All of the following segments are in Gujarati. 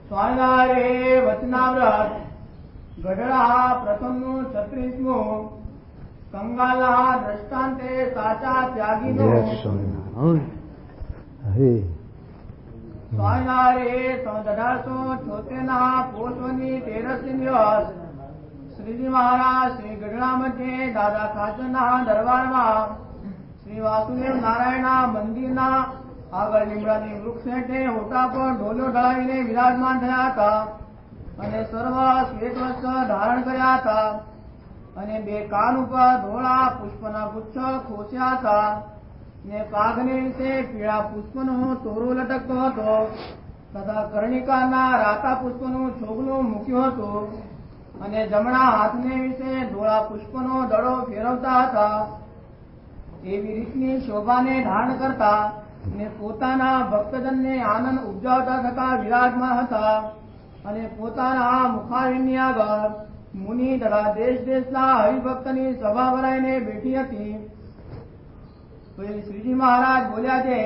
સ્વામિનારાયણ વચનાવ્રત ગઢડા પ્રથમનું 36મું કંગાલા દ્રષ્ટાંતે સાચા ત્યાગીનો સ્વામિનારાયણ 1878 પોષની 13 દિવસ શ્રીજી મહારાજ શ્રી ગઢડા મધ્યે દાદા ખાચરના દરબારમાં શ્રી વાસુદેવ નારાયણના મંદિરના આગળ લીમડાની વૃક્ષ હેઠે ઓટા પર ઢોલો ઢળાવીને વિરાજમાન થયા હતા અને સર્વ શ્વેત વસ્ત્ર ધારણ કર્યા હતા અને બે કાન ઉપર ધોળા પુષ્પના ગુચ્છ ખોસ્યા હતા ને પાઘને વિશે પીળા પુષ્પનો તોરો લટકતો હતો તથા કર્ણિકાના રાતા પુષ્પનું છોગલું મૂક્યું હતું અને જમણા હાથને વિશે ધોળા પુષ્પનો દડો ફેરવતા હતા. એવી રીતની શોભાને ધારણ કરતા ને પોતાના ભક્તજનને આનંદ ઉપજાવતા થતા વિરાજમાન હતા અને પોતાના મુખારવિંદની આગળ મુનિ તથા દેશ દેશના હરિભક્તની સભા ભરાઈને બેઠી હતી. તો એ શ્રીજી મહારાજ બોલ્યા છે,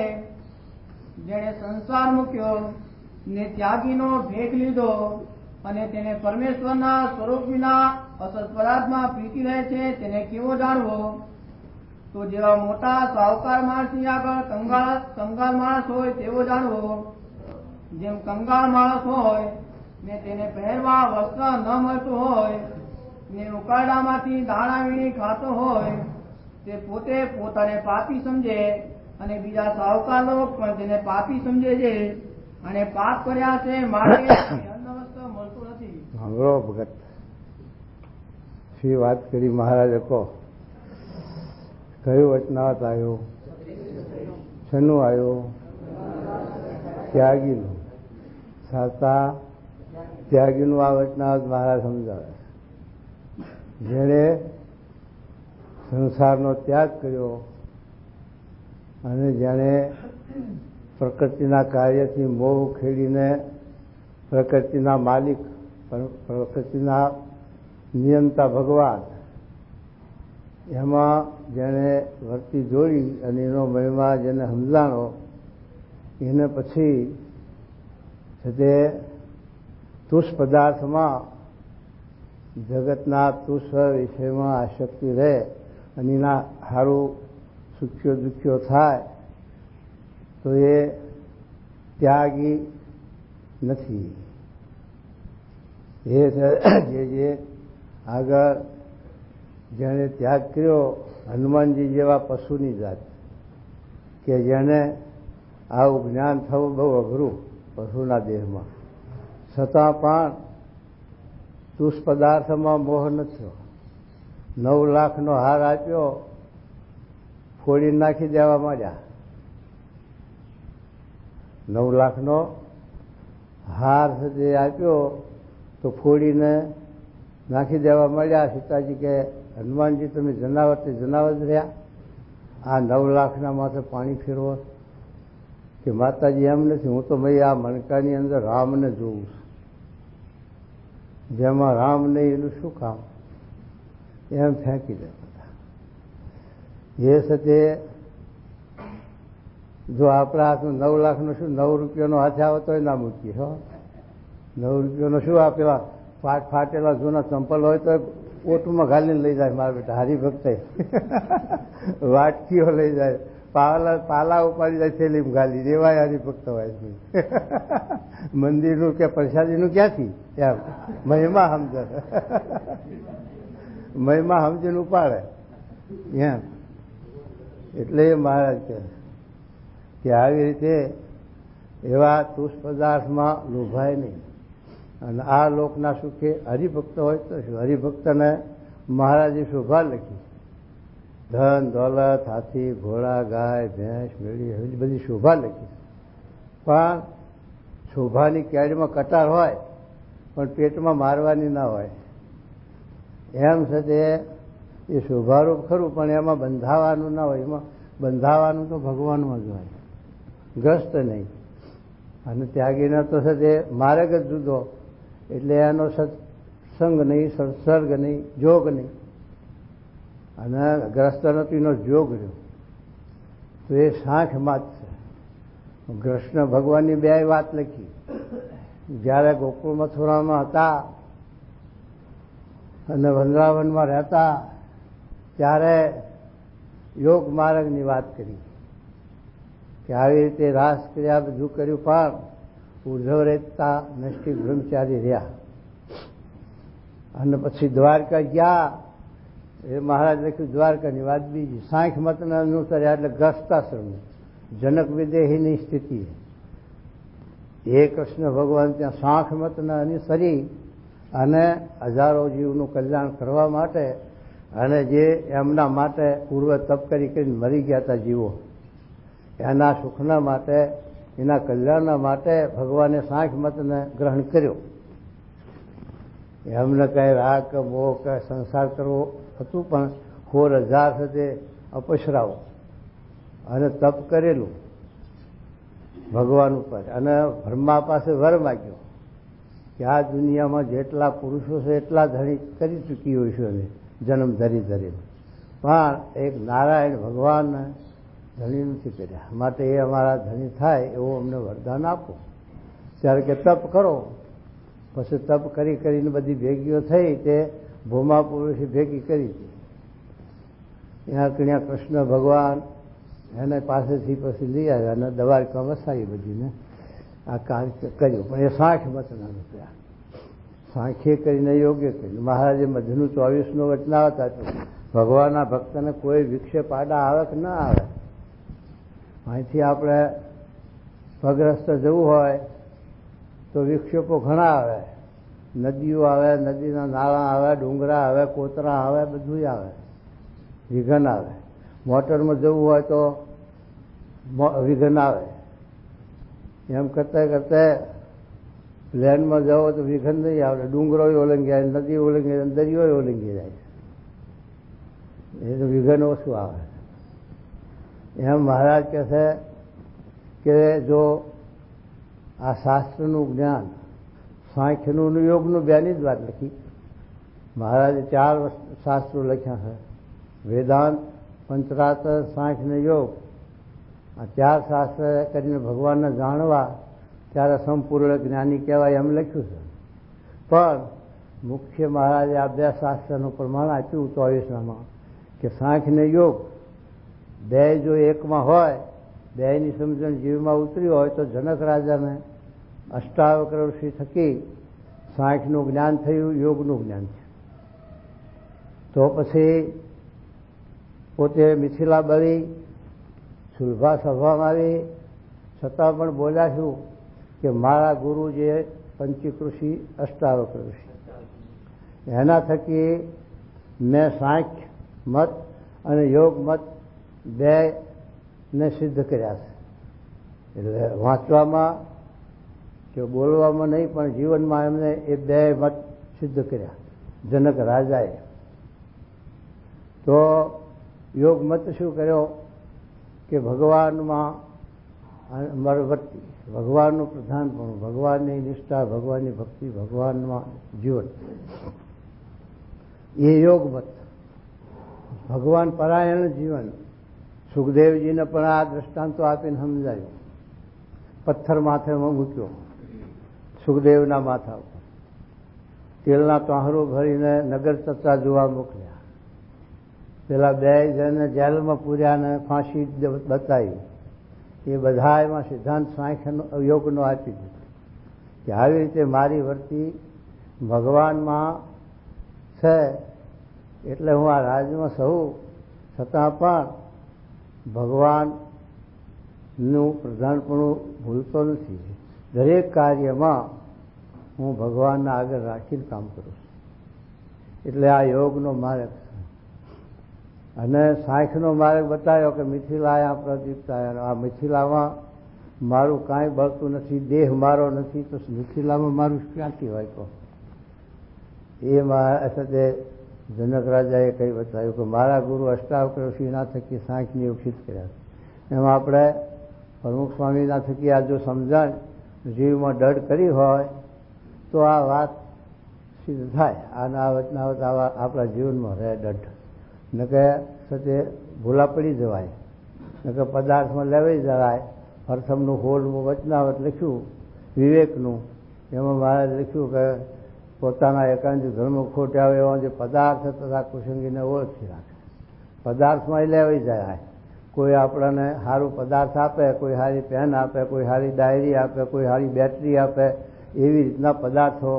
જેણે સંસાર મૂક્યો ને ત્યાગીનો ભેગ લીધો અને તેને પરમેશ્વરના સ્વરૂપ વિના અસત પદાર્થમાં પ્રીતિ રહે છે તેને કેવો જાણવો? તો જેવા મોટા સાહુકાર માણસની આગળ કંગાળ માણસ હોય તેવો જાણવો. જેમ કંગાળ માણસ હોય ને તેને પહેરવા વસ્ત્ર ન મળતું હોય ને ઉકાળામાંથી દાણા વીણી ખાતો હોય તે પોતે પોતાને પાપી સમજે અને બીજા સાહુકાર લોકો પણ તેને પાપી સમજે છે અને પાપ કર્યા છે માટે અન્ન વસ્ત્ર મળતું નથી. સાંભળો ભગત, શી વાત કરી મહારાજે કહો. કયું વચનાવત આવ્યું? શેનું આવ્યું? ત્યાગીનું. સાચા ત્યાગીનું આ વચનાવત મહારાજ સમજાવે. જેણે સંસારનો ત્યાગ કર્યો અને જેણે પ્રકૃતિના કાર્યથી મોહ ખેડીને પ્રકૃતિના માલિક, પ્રકૃતિના નિયંતા ભગવાન એમાં જેણે વર્તી જોડી અને એનો મહિમા જેને સમજાણો, એને પછી તે તુષ પદાર્થમાં જગતના તુષ વિષયમાં આસક્તિ રહે અને એના સારું સુખ્યો દુખ્યો થાય તો એ ત્યાગી નથી. એ જે આગળ જેણે ત્યાગ કર્યો, હનુમાનજી જેવા પશુની જાત કે જેને આવું જ્ઞાન થવું બહુ અઘરું પશુના દેહમાં, છતાં પણ તુષ પદાર્થમાં મોહ ન થયો. 9 લાખનો હાર આપ્યો, ફોડી નાખી દેવા માંડ્યા. 9 લાખનો હાર જે આપ્યો તો ફોડીને નાખી દેવા માંડ્યા. સીતાજી કે, હનુમાનજી તમે જનાવર જ રહ્યા, આ 9 લાખના માથે પાણી ફેરવો? કે માતાજી એમ નથી, હું તો ભાઈ આ મણકાની અંદર રામને જોઉં છું, જેમાં રામ નહીં એનું શું કામ? એમ ફેંકી દે બધા. એ સાથે જો આપણા હાથમાં 9 લાખનો શું 9 રૂપિયાનો હાથે આવે તોય ના મૂકીએ. 9 રૂપિયાનો શું આપેલા ફાટેલા જૂના ચંપલ હોય તો ઓટુમાં ઘાલીને લઈ જાય મારા બેટા હરિભક્ત. વાટકીઓ લઈ જાય, પાલા ઉપાડી જાય થેલીમાં ઘાલી, રેવાય હરિભક્ત હોય. મંદિરનું કે પ્રસાદીનું ક્યાંથી? એમ મહિમા સમજે, મહિમા સમજીને ઉપાડે એમ. એટલે એ મહારાજ કહે કે આવી રીતે એવા તુષ પદાર્થમાં લોભાય નહીં. અને આ લોકના સુખે હરિભક્ત હોય તો શું? હરિભક્તને મહારાજે શોભા લખી, ધન દોલત, હાથી ઘોડા ગાય ભેંસ મેળી એવી બધી શોભા લખી. પણ શોભાની કેડીમાં કટાર હોય પણ પેટમાં મારવાની ના હોય. એમ છે તે એ શોભારૂપ ખરું પણ એમાં બંધાવાનું ના હોય. એમાં બંધાવાનું તો ભગવાનમાં જ હોય, ગ્રસ્ત નહીં. અને ત્યાગીને તો છે તે માર્ગ જ જુદો, એટલે એનો સત્સંગ નહીં, સત્સર્ગ નહીં, જોગ નહીં. અને ગ્રસ્ત નથી એનો જોગ રહ્યો તો એ સાંઠ માત છે. કૃષ્ણ ભગવાનની બે વાત લખી, જ્યારે ગોકુળ મથુરામાં હતા અને વૃંદાવનમાં રહેતા ત્યારે યોગ માર્ગની વાત કરી કે આવી રીતે રાસ ક્રિયા બધું કર્યું પણ ઉદ્ધવ રહેતા નૈષ્ઠિક બ્રહ્મચારી રહ્યા. અને પછી દ્વારકા ગયા, એ મહારાજ લખ્યું દ્વારકાની વાત બીજી. સાંખ મતના અનુસર્યા એટલે ગ્રસ્તાશ્રમ, જનક વિદેહીની સ્થિતિ. એ કૃષ્ણ ભગવાન ત્યાં સાંખ મતના અનુસરી અને હજારો જીવનું કલ્યાણ કરવા માટે અને જે એમના માટે પૂર્વ તપ કરીને મરી ગયા હતા જીવો, એના સુખના માટે, એના કલ્યાણના માટે ભગવાને સાંખ મતને ગ્રહણ કર્યો. એમને કઈ રાગ કે મોહ કે સંસાર કરવો હતું, પણ 16,000 સાથે અપસરાવો અને તપ કરેલું ભગવાન ઉપર. અને બ્રહ્મા પાસે વર માગ્યો કે આ દુનિયામાં જેટલા પુરુષો છે એટલા ધણી કરી ચૂકી હોય છે અમે જન્મ ધરી ધરી, પણ એક નારાયણ ભગવાનને ધણી નથી કર્યા, માટે એ અમારા ધણી થાય એવું અમને વરદાન આપો. ત્યારે કે તપ કરો. પછી તપ કરીને બધી ભેગીઓ થઈ તે ભૂમા પુરુષે ભેગી કરી હતી. ત્યાં કૃષ્ણ ભગવાન એને પાસેથી પછી લઈ આવ્યા અને દ્વારકા વસાવી બધીને આ કાર્ય કર્યું. પણ એ સાંખ મતના રૂપિયા સાંખે કરીને યોગ્ય કર્યું. મહારાજે મધનું 24નું વચનાવત આપ્યું, ભગવાનના ભક્તને કોઈ વિક્ષેપ આડા આવે કે ના આવે. અહીંથી આપણે પગરસ્તે જવું હોય તો વિક્ષેપો ઘણા આવે, નદીઓ આવે, નદીના નાળા આવે, ડુંગરા આવે, કોતરા આવે, બધું આવે, વિઘન આવે. મોટરમાં જવું હોય તો વિઘન આવે. એમ કરતા કરતા પ્લેનમાં જાઓ તો વિઘન નહીં આવે, ડુંગરો ઓલંગી જાય, નદી ઓલંગી જાય, દરિયો ઓલંગી જાય, એ તો વિઘન ઓછું આવે. એમ મહારાજ કહે છે કે જો આ શાસ્ત્રનું જ્ઞાન, સાંખ્યનું યોગનું બેની જ વાત લખી. મહારાજે 4 શાસ્ત્રો લખ્યા છે, વેદાંત, પંચરાત્ર, સાંખ્ય ને યોગ. આ 4 શાસ્ત્ર કરીને ભગવાનને જાણવા ત્યારે સંપૂર્ણ જ્ઞાની કહેવાય એમ લખ્યું છે. પણ મુખ્ય મહારાજે આ 2 શાસ્ત્રનું પ્રમાણ આપ્યું 24માં કે સાંખ્ય ને યોગ બે જો એકમાં હોય, બેની સમજણ જીવમાં ઉતરી હોય તો જનક રાજાને અષ્ટાવક્ર ઋષિ થકી સાંખ્યનું જ્ઞાન થયું, યોગનું જ્ઞાન થયું. તો પછી પોતે મિથિલા બળી, સુલભા સભામાં આવી, છતાં પણ બોલ્યા છું કે મારા ગુરુ જે પંચિક ઋષિ, અષ્ટાવક્ર ઋષિ, એના થકી મેં સાંખ્ય મત અને યોગ મત 2 ને સિદ્ધ કર્યા છે. એટલે વાંચવામાં કે બોલવામાં નહીં, પણ જીવનમાં એમને એ 2 મત સિદ્ધ કર્યા જનક રાજાએ. તો યોગ મત શું કર્યો કે ભગવાનમાં વર્તી, ભગવાનનું પ્રધાનપણું, ભગવાનની નિષ્ઠા, ભગવાનની ભક્તિ, ભગવાનમાં જીવન, એ યોગ મત. ભગવાન પરાયણ જીવન. સુખદેવજીને પણ આ દ્રષ્ટાંતો આપીને સમજાયું. પથ્થર માથેમાં મૂક્યો સુખદેવના માથા ઉપર, તેલના તાહરું ભરીને નગર ચર્ચા જોવા મોકલ્યા. પેલા 2 જણને જેલમાં પૂર્યા ને ફાંસી બતાવી. એ બધા એમાં સિદ્ધાંત સાંખ્યનો યોગનો આપી દીધો કે આવી રીતે મારી વર્તી ભગવાનમાં છે, એટલે હું આ રાજમાં સહુ, છતાં પણ ભગવાનનું પ્રધાનપણું ભૂલતો નથી. દરેક કાર્યમાં હું ભગવાનના આગળ રાખીને કામ કરું છું. એટલે આ યોગનો માર્ગ છે. અને સાંખ્યનો માર્ગ બતાવ્યો કે મિથિલાયા પ્રદીપ્તાયા. આ મિથિલામાં મારું કાંઈ બળતું નથી, દેહ મારો નથી, તો મિથિલામાં મારું ક્યાંથી હોય? તો એ સાથે જનક રાજાએ કઈ બતાવ્યું કે મારા ગુરુ અષ્ટાવક્ર ઋષિના થકી સાંખ્યને યોગ સિદ્ધ કર્યા. એમાં આપણે પ્રમુખ સ્વામીના થકી આ જો સમજણ જીવમાં દઢ કરી હોય તો આ વાત સિદ્ધ થાય. આના વચનાવત આપણા જીવનમાં રહે દઢ. ન કે સાથે ભૂલા પડી જવાય, ન કે પદાર્થમાં લેવાઈ જવાય. પ્રથમનું 16મું વચનાવત લખ્યું વિવેકનું, એમાં મહારાજ લખ્યું કે પોતાના એકાંત ધર્મ ખોટે આવે એવા જે પદાર્થ તથા કુસંગીને ઓળખી રાખે. પદાર્થમાં લેવાઈ જાય. કોઈ આપણને સારું પદાર્થ આપે, કોઈ સારી પેન આપે, કોઈ સારી ડાયરી આપે, કોઈ સારી બેટરી આપે, એવી રીતના પદાર્થો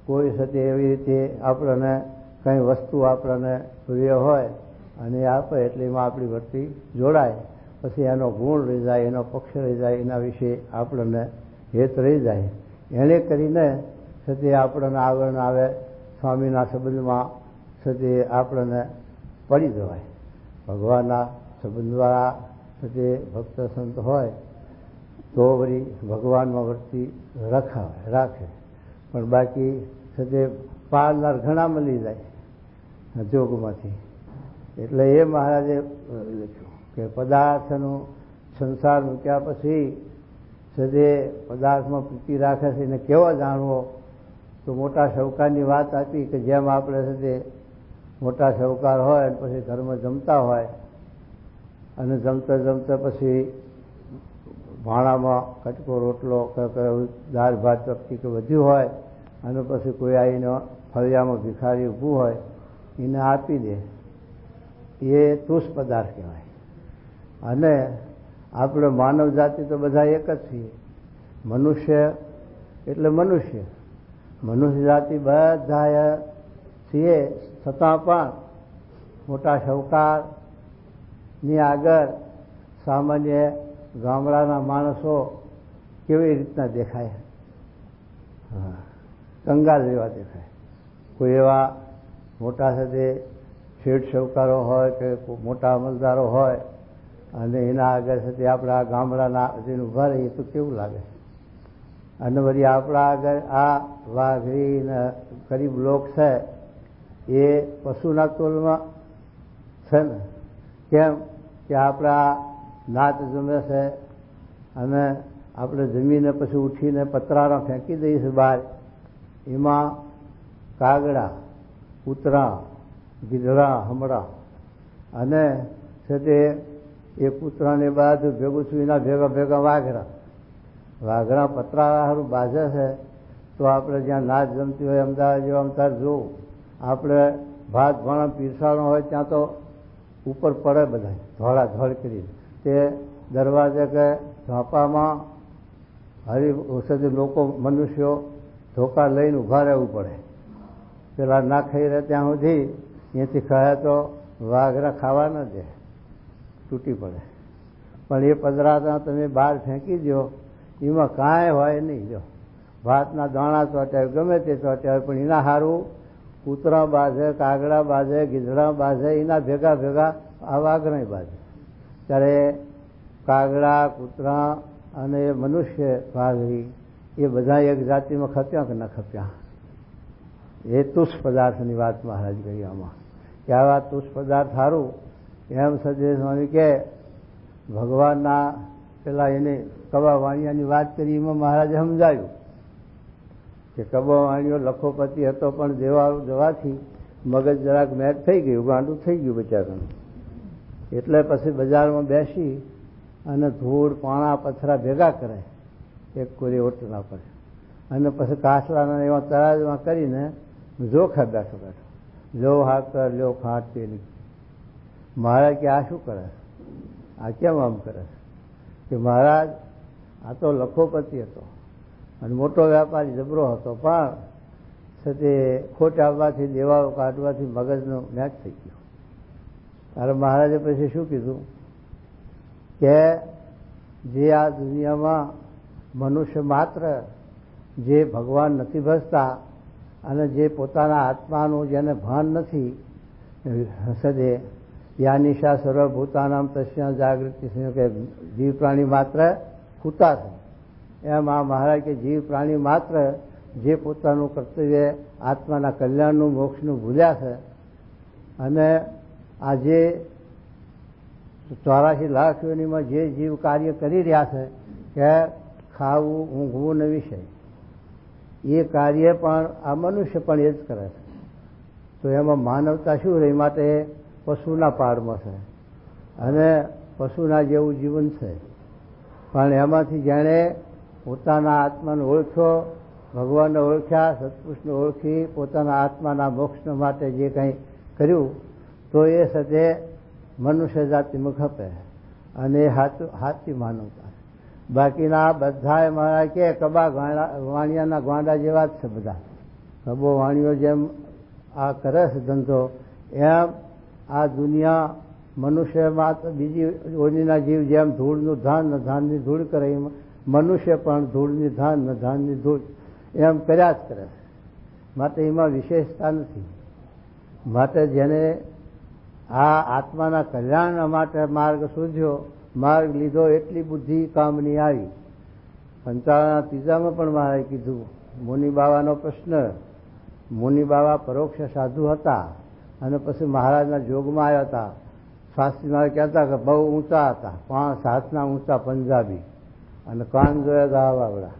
કોઈ સાથે એવી રીતે આપણને કંઈ વસ્તુ આપણને પ્રિય હોય અને આપે એટલે એમાં આપણી વૃત્તિ જોડાય. પછી એનો ગુણ રહી જાય, એનો પક્ષ રહી જાય, એના વિશે આપણને હેત રહી જાય. એણે કરીને સતે આપણને આગળ આવે સ્વામીના સંબંધમાં સતે આપણને પડી જવાય. ભગવાનના સંબંધ દ્વારા સતે ભક્ત સંત હોય તો વળી ભગવાનમાં વૃત્તિ રાખે. પણ બાકી સતે પાળનાર ઘણા મળી જાય જોગમાંથી. એટલે એ મહારાજે લખ્યું કે પદાર્થનું સંસાર મૂક્યા પછી સદે પદાર્થમાં પ્રીતિ રાખે છે એને કેવો જાણવો? તો મોટા શાહુકારની વાત આપી કે જેમ આપણે સદે મોટા શાહુકાર હોય અને પછી ઘરમાં જમતા હોય અને જમતા જમતા પછી ભાણામાં કટકો રોટલો કે દાળ ભાત ચપટી કે વધ્યું હોય અને પછી કોઈ આવીને ફળિયામાં ભિખારી ઊભું હોય એને આપી દે, એ તુષ પદાર્થ કહેવાય. અને આપણે માનવ જાતિ તો બધા એક જ છીએ. મનુષ્ય એટલે મનુષ્ય જાતિ બધા છીએ, છતાં પણ મોટા શાહુકારની આગળ સામાન્ય ગામડાના માણસો કેવી રીતના દેખાય? કંગાલ જેવા દેખાય. કોઈ એવા મોટા સાથે શેઠ શાહુકારો હોય કે મોટા અમલદારો હોય અને એના આગળ સાથે આપણા ગામડાના જેને ઊભા રહીએ તો કેવું લાગે? અને વળી આપણા આગળ આ વાઘરી ને ગરીબ લોક છે એ પશુના તોલમાં છે ને. કેમ કે આપણા નાત જમે છે અને આપણે જમીને પછી ઉઠીને પતરાના ફેંકી દઈએ છીએ બહાર. એમાં કાગડા, કૂતરા, ગીધડા, હમણાં અને છે તે એ કૂતરાને બાદ ભેગું છું એના ભેગા વાઘરા પતરા સારું બાજે છે. તો આપણે જ્યાં નાચ જમતી હોય અમદાવાદ જેવા અમદાવાદ જોવું, આપણે ભાત ભાણા પીરસાણો હોય ત્યાં તો ઉપર પડે બધા ધોળ કરી. તે દરવાજે કે ઝાંપામાં હરી ઔષધિ લોકો મનુષ્યો ધોકા લઈને ઊભા રહેવું પડે. પેલા ના ખાઈ રહે ત્યાં સુધી અહીંયાથી ખાય તો વાઘરા ખાવા ન દે, તૂટી પડે. પણ એ પધરાતા તમે બહાર ફેંકી દો, એમાં કાંઈ હોય નહીં. જો ભાતના દાણા ચોટ્યા ગમે તે ચોટ્યા હોય, પણ એના સારું કૂતરા બાજે, કાગડા બાજે, ગીધડા બાજે, એના ભેગા આ વાઘરા બાજે. ત્યારે કાગડા, કૂતરા અને મનુષ્ય વાઘરી એ બધા એક જાતિમાં ખપ્યા કે ન ખપ્યા? એ તુષ પદાર્થની વાત મહારાજ કરી આમાં કે આવા તુષ પદાર્થ સારું. એમ સજે સ્વામી કે ભગવાનના પેલા એને કબા વાણિયાની વાત કરી, એમાં મહારાજે સમજાયું કે કબા વાણિયો લખોપતિ હતો પણ જવાથી મગજ જરાક મેચ થઈ ગયું, ગાંડું થઈ ગયું બચારાનું. એટલે પછી બજારમાં બેસી અને ધૂળ, પાણા, પથરા ભેગા કરે એક કોરી ઓટલા પર અને પછી કાસલાના એવા તરાજમાં કરીને જોખે બેઠો લો હાકર લો ખાટ તેની. મહારાજ કે આ શું કરે? આ કેમ આમ કરે? કે મહારાજ આ તો લખોપતિ હતો અને મોટો વ્યાપારી જબરો હતો, પણ તે ખોટ આવવાથી, દેવાઓ કાઢવાથી મગજનું મેચ થઈ ગયું. ત્યારે મહારાજે પછી શું કીધું કે જે આ દુનિયામાં મનુષ્ય માત્ર જે ભગવાન નથી ભજતા અને જે પોતાના આત્માનું જેને ભાન નથી, સદે યાનિશા સર્વભૂતાનામ તસ્યા જાગૃતિ કે જીવ પ્રાણી માત્ર ખૂતા છે. એમ આ મહારાજ કે જીવ પ્રાણી માત્ર જે પોતાનું કર્તવ્ય આત્માના કલ્યાણનું, મોક્ષનું ભૂલ્યા છે અને આ જે 84 લાખ યોનિમાં જે જીવ કાર્ય કરી રહ્યા છે કે ખાવું, ઊંઘવું ને વિષય, એ કાર્ય પણ આ મનુષ્ય પણ એ જ કરે છે. તો એમાં માનવતા શું રહી? માટે પશુના પાડમાં છે અને પશુના જેવું જીવન છે. પણ એમાંથી જેણે પોતાના આત્માને ઓળખ્યો ભગવાનને ઓળખ્યા, સત્પુરુષને ઓળખી પોતાના આત્માના મોક્ષ માટે જે કંઈ કર્યું તો એ સદે મનુષ્ય જાતિમાં ખપે અને એ સાચી માનવતા. બાકીના બધા મારા કે કબા વાણિયાના ગાંડા જેવા જ છે બધા. કબો વાણીઓ જેમ આ કરે છે ધંધો, એમ આ દુનિયા મનુષ્યમાં બીજી ઓલીના જીવ જેમ ધૂળનું ધાન ને ધાનની ધૂળ કરે, એમ મનુષ્ય પણ ધૂળની ધાન ને ધાનની ધૂળ એમ કર્યા જ કરે. માટે એમાં વિશેષતા નથી. માટે જેને આ આત્માના કલ્યાણ માટે માર્ગ શોધ્યો, માર્ગ લીધો, એટલી બુદ્ધિ કામની આવી. 55 પણ મારે કીધું મુનિ બાવાનો પ્રશ્ન. મુનિ બાવા પરોક્ષ સાધુ હતા અને પછી મહારાજના જોગમાં આવ્યા હતા. શાસ્ત્રી મારે કહેતા કે બહુ ઊંચા હતા, 5 હાથના ઊંચા પંજાબી અને કાન જોયા ગાવાવડા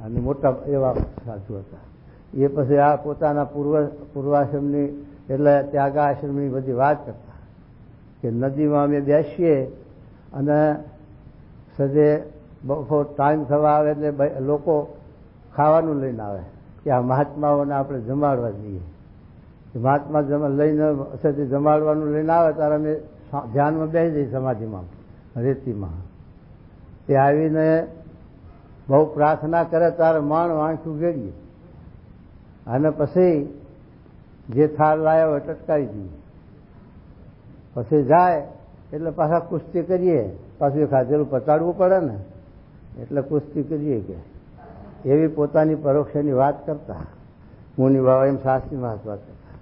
અને મોટા એવા સાધુ હતા. એ પછી આ પોતાના પૂર્વાશ્રમની એટલે ત્યાગાશ્રમની બધી વાત કરતા કે નદીમાં અમે બેસીએ અને સજે બહુ ટાઈમ થવા આવે એટલે લોકો ખાવાનું લઈને આવે કે આ મહાત્માઓને આપણે જમાડવા જઈએ. મહાત્મા લઈને સજે જમાડવાનું લઈને આવે ત્યારે અમે ધ્યાનમાં બેસી જઈએ સમાધિમાં, રેતીમાં. તે આવીને બહુ પ્રાર્થના કરે ત્યારે માણ વાંખું ગેડીએ અને પછી જે થાળ લાવ્યો હોય ટટકારી દઈએ. પછી જાય એટલે પાછા કુસ્તી કરીએ, પાછું એ ખાધેલું પતાડવું પડે ને, એટલે કુસ્તી કરીએ કે એવી પોતાની પરોક્ષની વાત કરતા મુનિ બાવા. એમ શાસ્ત્રીમાં વાત કરતા.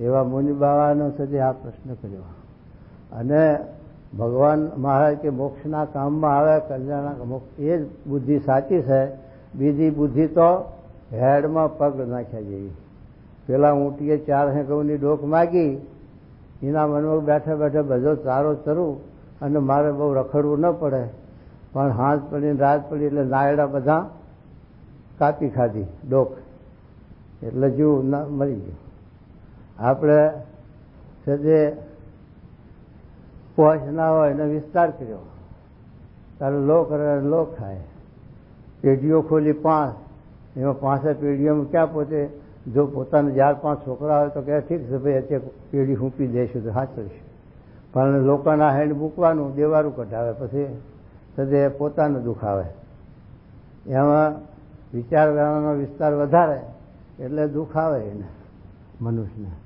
એવા મુનિ બાવાનો સજે આ પ્રશ્ન કર્યો. અને ભગવાન મહારાજ કે મોક્ષના કામમાં આવે, કલ્યાણ મોક્ષ, એ જ બુદ્ધિ સાચી છે. બીજી બુદ્ધિ તો હેડમાં પગ નાખ્યા જેવી. પેલા ઊંટીએ 4 ઘઉંની ડોક માગી, એના મનમાં બેઠા બેઠા બધો ચારો ચરું અને મારે બહુ રખડવું ન પડે, પણ હાથ પડીને રાત પડી એટલે નાયડા બધા કાપી ખાધી ડોક, એટલે જીવ મરી ગયો. આપણે સજે પહોંચ ના હોય એને વિસ્તાર કર્યો, તારે લો કરે લો ખાય. પેઢીઓ ખોલી 5, એમાં 5 પેઢીઓમાં ક્યાં પોતે જો પોતાને 4-5 છોકરા હોય તો કહે ઠીક છે ભાઈ, અત્યારે પેઢી હૂંપી દઈશું તો સાચવીશું. પણ લોકોના હેન્ડ મૂકવાનું, દેવારું કઢાવે, પછી સદે પોતાને દુખાવે. એમાં વિચાર કરવાનો વિસ્તાર વધારે એટલે દુઃખ આવે એને મનુષ્યને.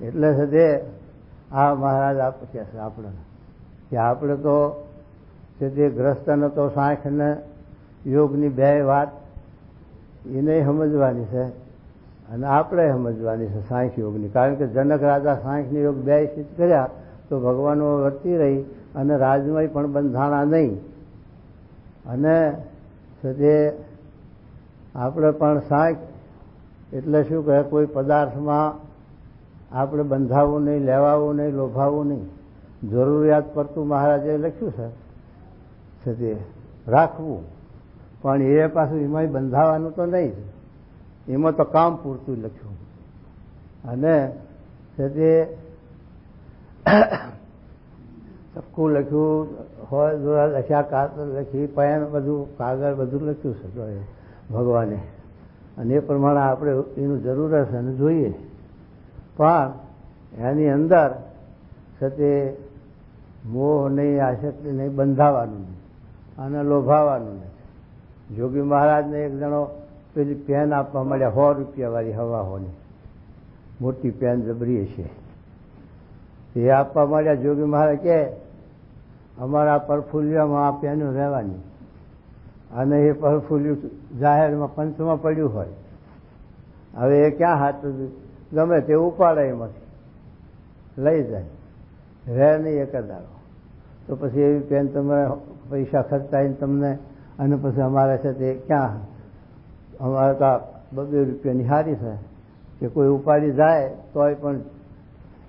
એટલે સદે આ મહારાજ કહે છે આપણે કે આપણે તો સદે ગ્રસ્તને તો સાંખને યોગની 2 વાત એને સમજવાની છે અને આપણે સમજવાની છે સાંખ યોગની. કારણ કે જનક રાજા સાંખની યોગ 2 સિદ્ધ કર્યા તો ભગવાનો વર્તી રહી અને રાજમય પણ બંધાણા નહીં. અને સજે આપણે પણ સાંખ એટલે શું કહે, કોઈ પદાર્થમાં આપણે બંધાવવું નહીં, લેવાવું નહીં, લોભાવવું નહીં. જરૂરિયાત પડતું મહારાજે લખ્યું છે સજે રાખવું, પણ એ પાછું એમાંય બંધાવાનું તો નહીં, એમાં તો કામ પૂરતું લખ્યું. અને સજે ચક્કું લખ્યું હોય, દોરા લખ્યા, કાતર લખી, પેન બધું, કાગળ બધું લખ્યું છે ભગવાને. અને એ પ્રમાણે આપણે એનું જરૂર હશે અને જોઈએ. પણ એની અંદર સતે મોહ નહીં, આસક્તિ નહીં, બંધાવાનું નહીં અને લોભાવાનું નહીં. જોગી મહારાજને એક જણો પેલી પેન આપવા મળ્યા, 100 રૂપિયાવાળી હવાહોની મોટી પેન જબરી છે. એ આપવા મળ્યા. જોગી મહારાજ કે અમારા પરફુલિયામાં આ પેનો રહેવાની, અને એ પરફુલિયું જાહેરમાં પંચમાં પડ્યું હોય, હવે એ ક્યાં હાથ ગમે તે ઉપાડે, એમાંથી લઈ જાય, રહે નહીં એક દાડો. તો પછી એવી પેન તમે પૈસા ખર્ચાઈને તમને, અને પછી અમારે છે તે ક્યાં, અમારે તો 2 રૂપિયાની હારી છે કે કોઈ ઉપાડી જાય તોય પણ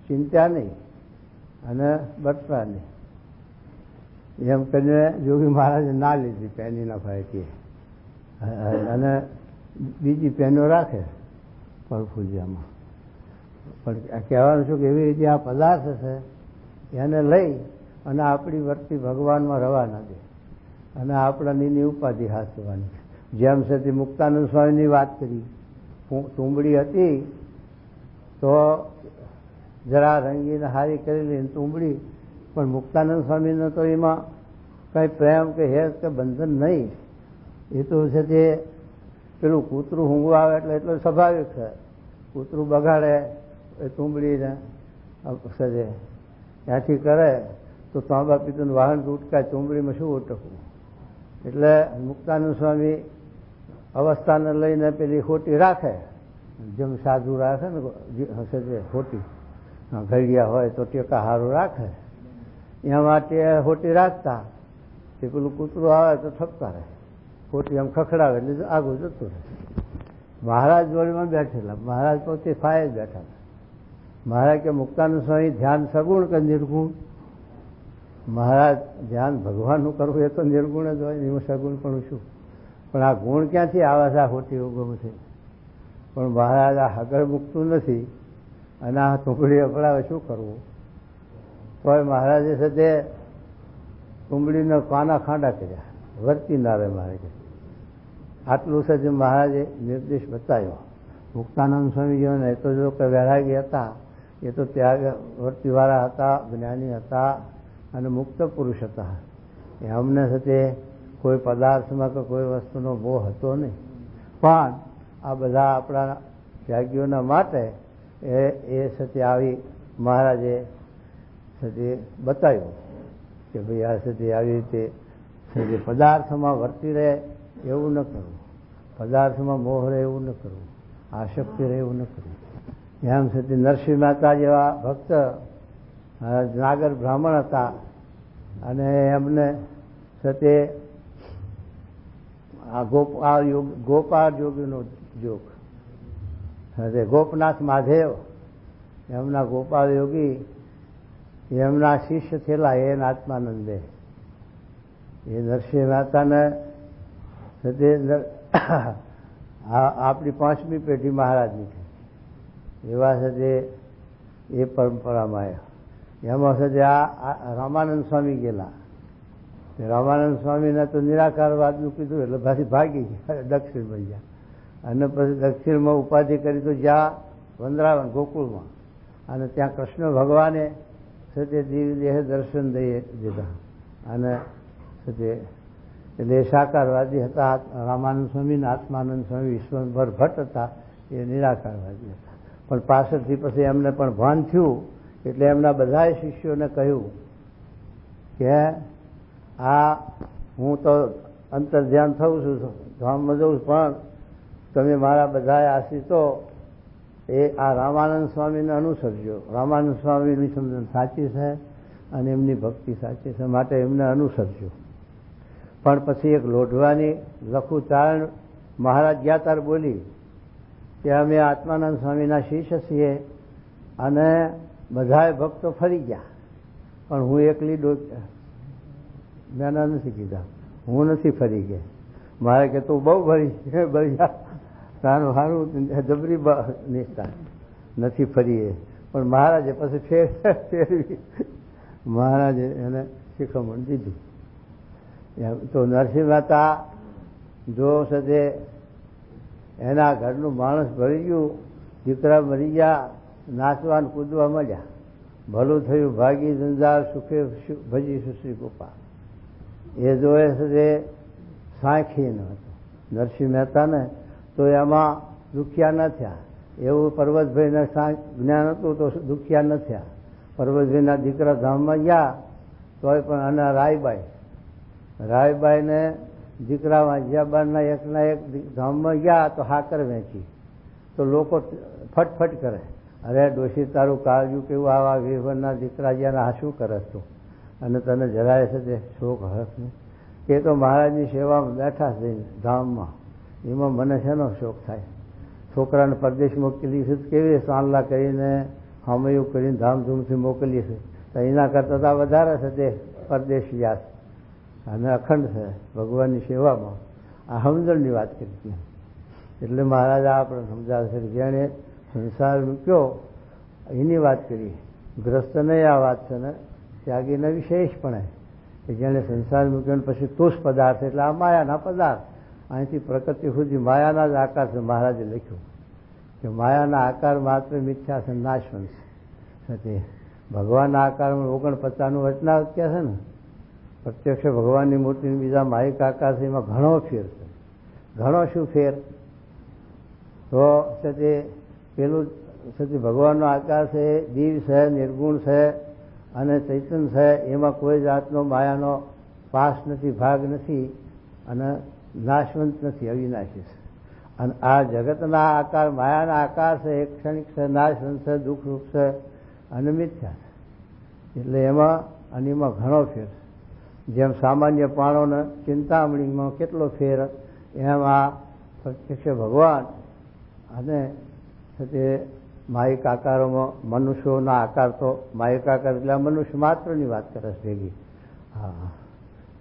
ચિંતા નહીં અને બટવા નહીં. એમ કરીને જોગી મહારાજે ના લીધી પેની ના ભાઈ, અને બીજી પેનો રાખે પરફુલિયામાં. પણ કહેવાનું છું કે એવી રીતે આ પદાર્થ છે એને લઈ અને આપણી વર્તી ભગવાનમાં રવા ના દે અને આપણાની ઉપાધિ હાથવાની. જેમ છે તે મુક્તાનંદ સ્વામીની વાત કરી. તુંબડી હતી તો જરા રંગીને હારી કરેલી તુંબડી, પણ મુક્તાનંદ સ્વામીને તો એમાં કંઈ પ્રેમ કે હેત કે બંધન નહીં. એ તો છે તે પેલું કૂતરું ઊંઘવા આવે એટલે એટલો સ્વાભાવિક છે. કૂતરું બગાડે એ તુંબડીને સજે ત્યાંથી કરે તો તાંબા પિત્તળનું વાહન ઉટકાય, તુંબડીમાં શું ઉટકવું. એટલે મુક્તાનંદ સ્વામી અવસ્થાને લઈને પેલી ખોટી રાખે, જેમ સાધુ રાખે ને હશે તે ખોટી ઘડિયા હોય તો ટેકા હારું રાખે, એના માટે ખોટી રાખતા. તે પેલું કૂતરું આવે તો ઠપકારે, ખોટી આમ ખખડાવે એટલે આગળ જતું રહે. મહારાજ જોડીમાં બેઠેલા, મહારાજ પોતે ફાયે જ બેઠા હતા. મહારાજ કે મુક્તાનંદ સ્વામી ધ્યાન સગુણ કે નિર્ગુણ? મહારાજ ધ્યાન ભગવાનનું કરવું એ તો નિર્ગુણ જ હોય, એમાં સગુણ પણ શું? પણ આ ગુણ ક્યાંથી આવે છે? આ ખોટી ઉગમ છે. પણ મહારાજ આ હગર મૂકતું નથી અને આ તુંબડી અપડાવે, શું કરવું? તોય મહારાજે છે તે તુંબડીના કાના ખાંડા કર્યા, વર્તી ના રહે. મારે આટલું છે જે મહારાજે નિર્દેશ બતાવ્યો. મુક્તાનંદ સ્વામી જેવાને એ તો જો કે વૈરાગી હતા, એ તો ત્યાગ વર્તીવાળા હતા, જ્ઞાની હતા અને મુક્ત પુરુષ હતા. એ અમને છે તે કોઈ પદાર્થમાં કે કોઈ વસ્તુનો મોહ હતો નહીં. પણ આ બધા આપણા ત્યાગીઓના માટે એ સત્ય આવી મહારાજે સત્ય બતાવ્યું કે ભાઈ આ સત્ય આવી રીતે સત્ય પદાર્થમાં વર્તી રહે એવું ન કરવું, પદાર્થમાં મોહ રહે એવું ન કરવું, આસક્તિ રહે એવું ન કરવું. એમ સત્ય નરસિંહ મહેતા જેવા ભક્ત નાગર બ્રાહ્મણ હતા અને એમને સત્ય આ ગોપાલ યોગીનો જોગ, ગોપનાથ મહાદેવ એમના ગોપાલ યોગી એમના શિષ્ય થયેલા એ આત્માનંદે. એ નરસિંહ મહેતાને આપણી 5મી પેઢી મહારાજની છે એવા છે તે એ પરંપરામાં આવ્યા. એમાં છે તે આ રામાનંદ સ્વામી ગયેલા. રામાનંદ સ્વામીને તો નિરાકારવાદનું કીધું એટલે પાછી ભાગી ગયા, દક્ષિણમાં ગયા. અને પછી દક્ષિણમાં ઉપાધિ કરી તો જ્યાં વંદરાવન ગોકુળમાં, અને ત્યાં કૃષ્ણ ભગવાને છે તે દેહ દર્શન દઈ દીધા. અને છે તે એટલે સાકારવાદી હતા રામાનંદ સ્વામી ને આત્માનંદ સ્વામી વિશ્વભર ભટ્ટ હતા, એ નિરાકારવાદી હતા. પણ પાછળથી પછી એમને પણ ભાન થયું એટલે એમના બધા શિષ્યોને કહ્યું કે આ હું તો અંતર ધ્યાન થઉં છું, ધામમાં જઉં છું, પણ તમે મારા બધા આશ્રિતો એ આ રામાનંદ સ્વામીને અનુસરજો. રામાનંદ સ્વામીની સમજણ સાચી છે અને એમની ભક્તિ સાચી છે, માટે એમને અનુસરજો. પણ પછી એક લોઢવાની લખું ચારણ મહારાજ ગયા ત્યારે બોલી કે અમે આત્માનંદ સ્વામીના શિષ્ય છીએ અને બધાએ ભક્તો ફરી ગયા, પણ હું એકલી મેં નથી કીધા, હું નથી ફરી ગયા. મારે કે તું બહુ ભરી તારું સારું જબરી નિષ્ઠા નથી ફરીએ. પણ મહારાજે પછી ફેરવી મહારાજે એને શિખામણ દીધી. તો નરસિંહ મહેતા જો છે એના ઘરનું માણસ ભરી ગયું, દીકરા મરી ગયા, નાચવા કૂદવા મળ્યા, ભલું થયું ભાગી જંજાર સુખે ભજી સુશ્રી ગોપા. એ જોએ છે સાંખી ન હતો નરસિંહ મહેતાને, તો એમાં દુખિયા ન થયા. એવું પર્વતભાઈને જ્ઞાન હતું તો દુખિયા ન થયા. પર્વતભાઈના દીકરા ધામમાં ગયા તોય પણ અને રાયબાઈને દીકરા વાંજિયાબાના એકના એક ધામમાં ગયા તો હાકર વેચી, તો લોકો ફટફટ કરે, અરે ડોશી તારું કાળજું કેવું, આવા વિહવરના દીકરા જ્યાં આ શું કરે તું, અને તને જરાય છે તે શોખ હરખ નહીં. એ તો મહારાજની સેવામાં બેઠા જઈને ધામમાં, એમાં મને શેનો શોખ થાય? છોકરાને પરદેશ મોકલી છે કેવી સાંડલા કરીને હામયું કરીને ધામધૂમથી મોકલીએ છે, તો એના કરતાં તો વધારે છે તે પરદેશ વ્યાસ અને અખંડ છે ભગવાનની સેવામાં. આ સમજણની વાત કરી હતી. એટલે મહારાજ આપણે સમજાવે છે કે જેણે સંસાર મૂક્યો એની વાત કરી, ગ્રસ્તને આ વાત છે ને ત્યાગીને વિશેષપણે કે જેણે સંસાર મૂક્યો પછી તુષ પદાર્થ એટલે આ માયાના પદાર્થ, અહીંથી પ્રકૃતિ સુધી માયાના જ આકાર છે. મહારાજે લખ્યું કે માયાના આકાર માત્ર મિથ્યા છે, નાશવંત છે. તે ભગવાનના આકારમાં 49નું વચનાવત કહે છે ને, પ્રત્યક્ષ ભગવાનની મૂર્તિની બીજા માહિક આકાર છે, એમાં ઘણો ફેર છે. ઘણો શું ફેર? તો તે પેલું ભગવાનનો આકાર છે, દિવ્ય છે, નિર્ગુણ છે અને ચૈતન્ય છે. એમાં કોઈ જાતનો માયાનો પાસ નથી, ભાગ નથી અને નાશવંત નથી, અવિનાશી છે. અને આ જગતના આકાર માયાના આકાર છે, એક ક્ષણિક છે, નાશવંત છે, દુઃખરૂપ છે અને મિથ્યા છે. એટલે એમાં ઘણો ફેર. જેમ સામાન્ય પાણોને ચિંતામણીમાં કેટલો ફેર, એમ આ પ્રત્યક્ષ ભગવાન અને તે માહિક આકારોમાં મનુષ્યોના આકાર, તો માહિક આકાર એટલે મનુષ્ય માત્રની વાત કરે છે ભેગી. હા,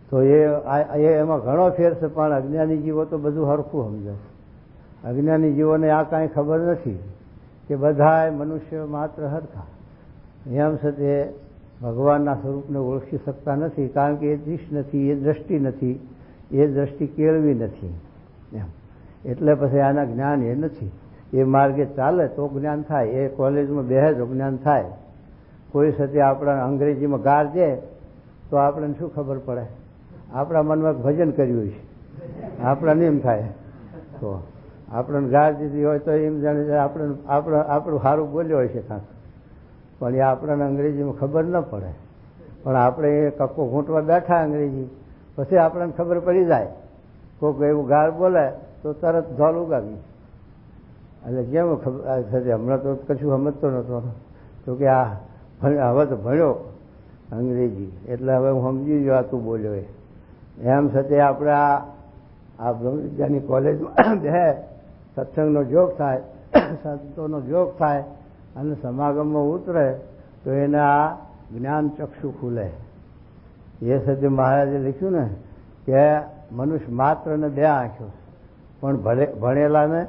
તો એમાં ઘણો ફેર છે. પણ અજ્ઞાની જીવો તો બધું હરખું સમજે. અજ્ઞાની જીવોને આ કાંઈ ખબર નથી કે બધા મનુષ્ય માત્ર હરખા. એમ છે તે ભગવાનના સ્વરૂપને ઓળખી શકતા નથી, કારણ કે એ દિશ નથી, એ દ્રષ્ટિ નથી, એ દ્રષ્ટિ કેળવી નથી. એમ એટલે પછી આના જ્ઞાન એ નથી. એ માર્ગે ચાલે તો જ્ઞાન થાય, એ કોલેજમાં બેહે તો જ્ઞાન થાય. કોઈ સાથે આપણા અંગ્રેજીમાં ગાર દે તો આપણને શું ખબર પડે? આપણા મનમાં ભજન કર્યું છે, આપણને એમ થાય. તો આપણને ગાર દીધી હોય તો એમ જાણે આપણું સારું બોલ્યો હોય છે કાંક, પણ એ આપણને અંગ્રેજીમાં ખબર ન પડે. પણ આપણે એ કક્કો ઘૂંટવા બેઠા અંગ્રેજી, પછી આપણને ખબર પડી જાય. કોઈક એવું ગાળ બોલે તો તરત ધોલ ઉગાવી. એટલે કેમ ખબર? હમણાં તો કશું સમજતો નહોતો, તો કે આ હવે તો ભણ્યો અંગ્રેજી, એટલે હવે હું સમજી ગયો આ તું બોલ્યો એ. એમ છતાં આપણે આ બ્રહ્મવિદ્યાની કોલેજમાં બે સત્સંગનો જોગ થાય, સંતોનો જોગ થાય અને સમાગમમાં ઉતરે તો એને આ જ્ઞાન ચક્ષુ ખુલે. એ સાથે મહારાજે લખ્યું ને કે મનુષ્ય માત્ર ને 2 આંખો, પણ ભણેલાને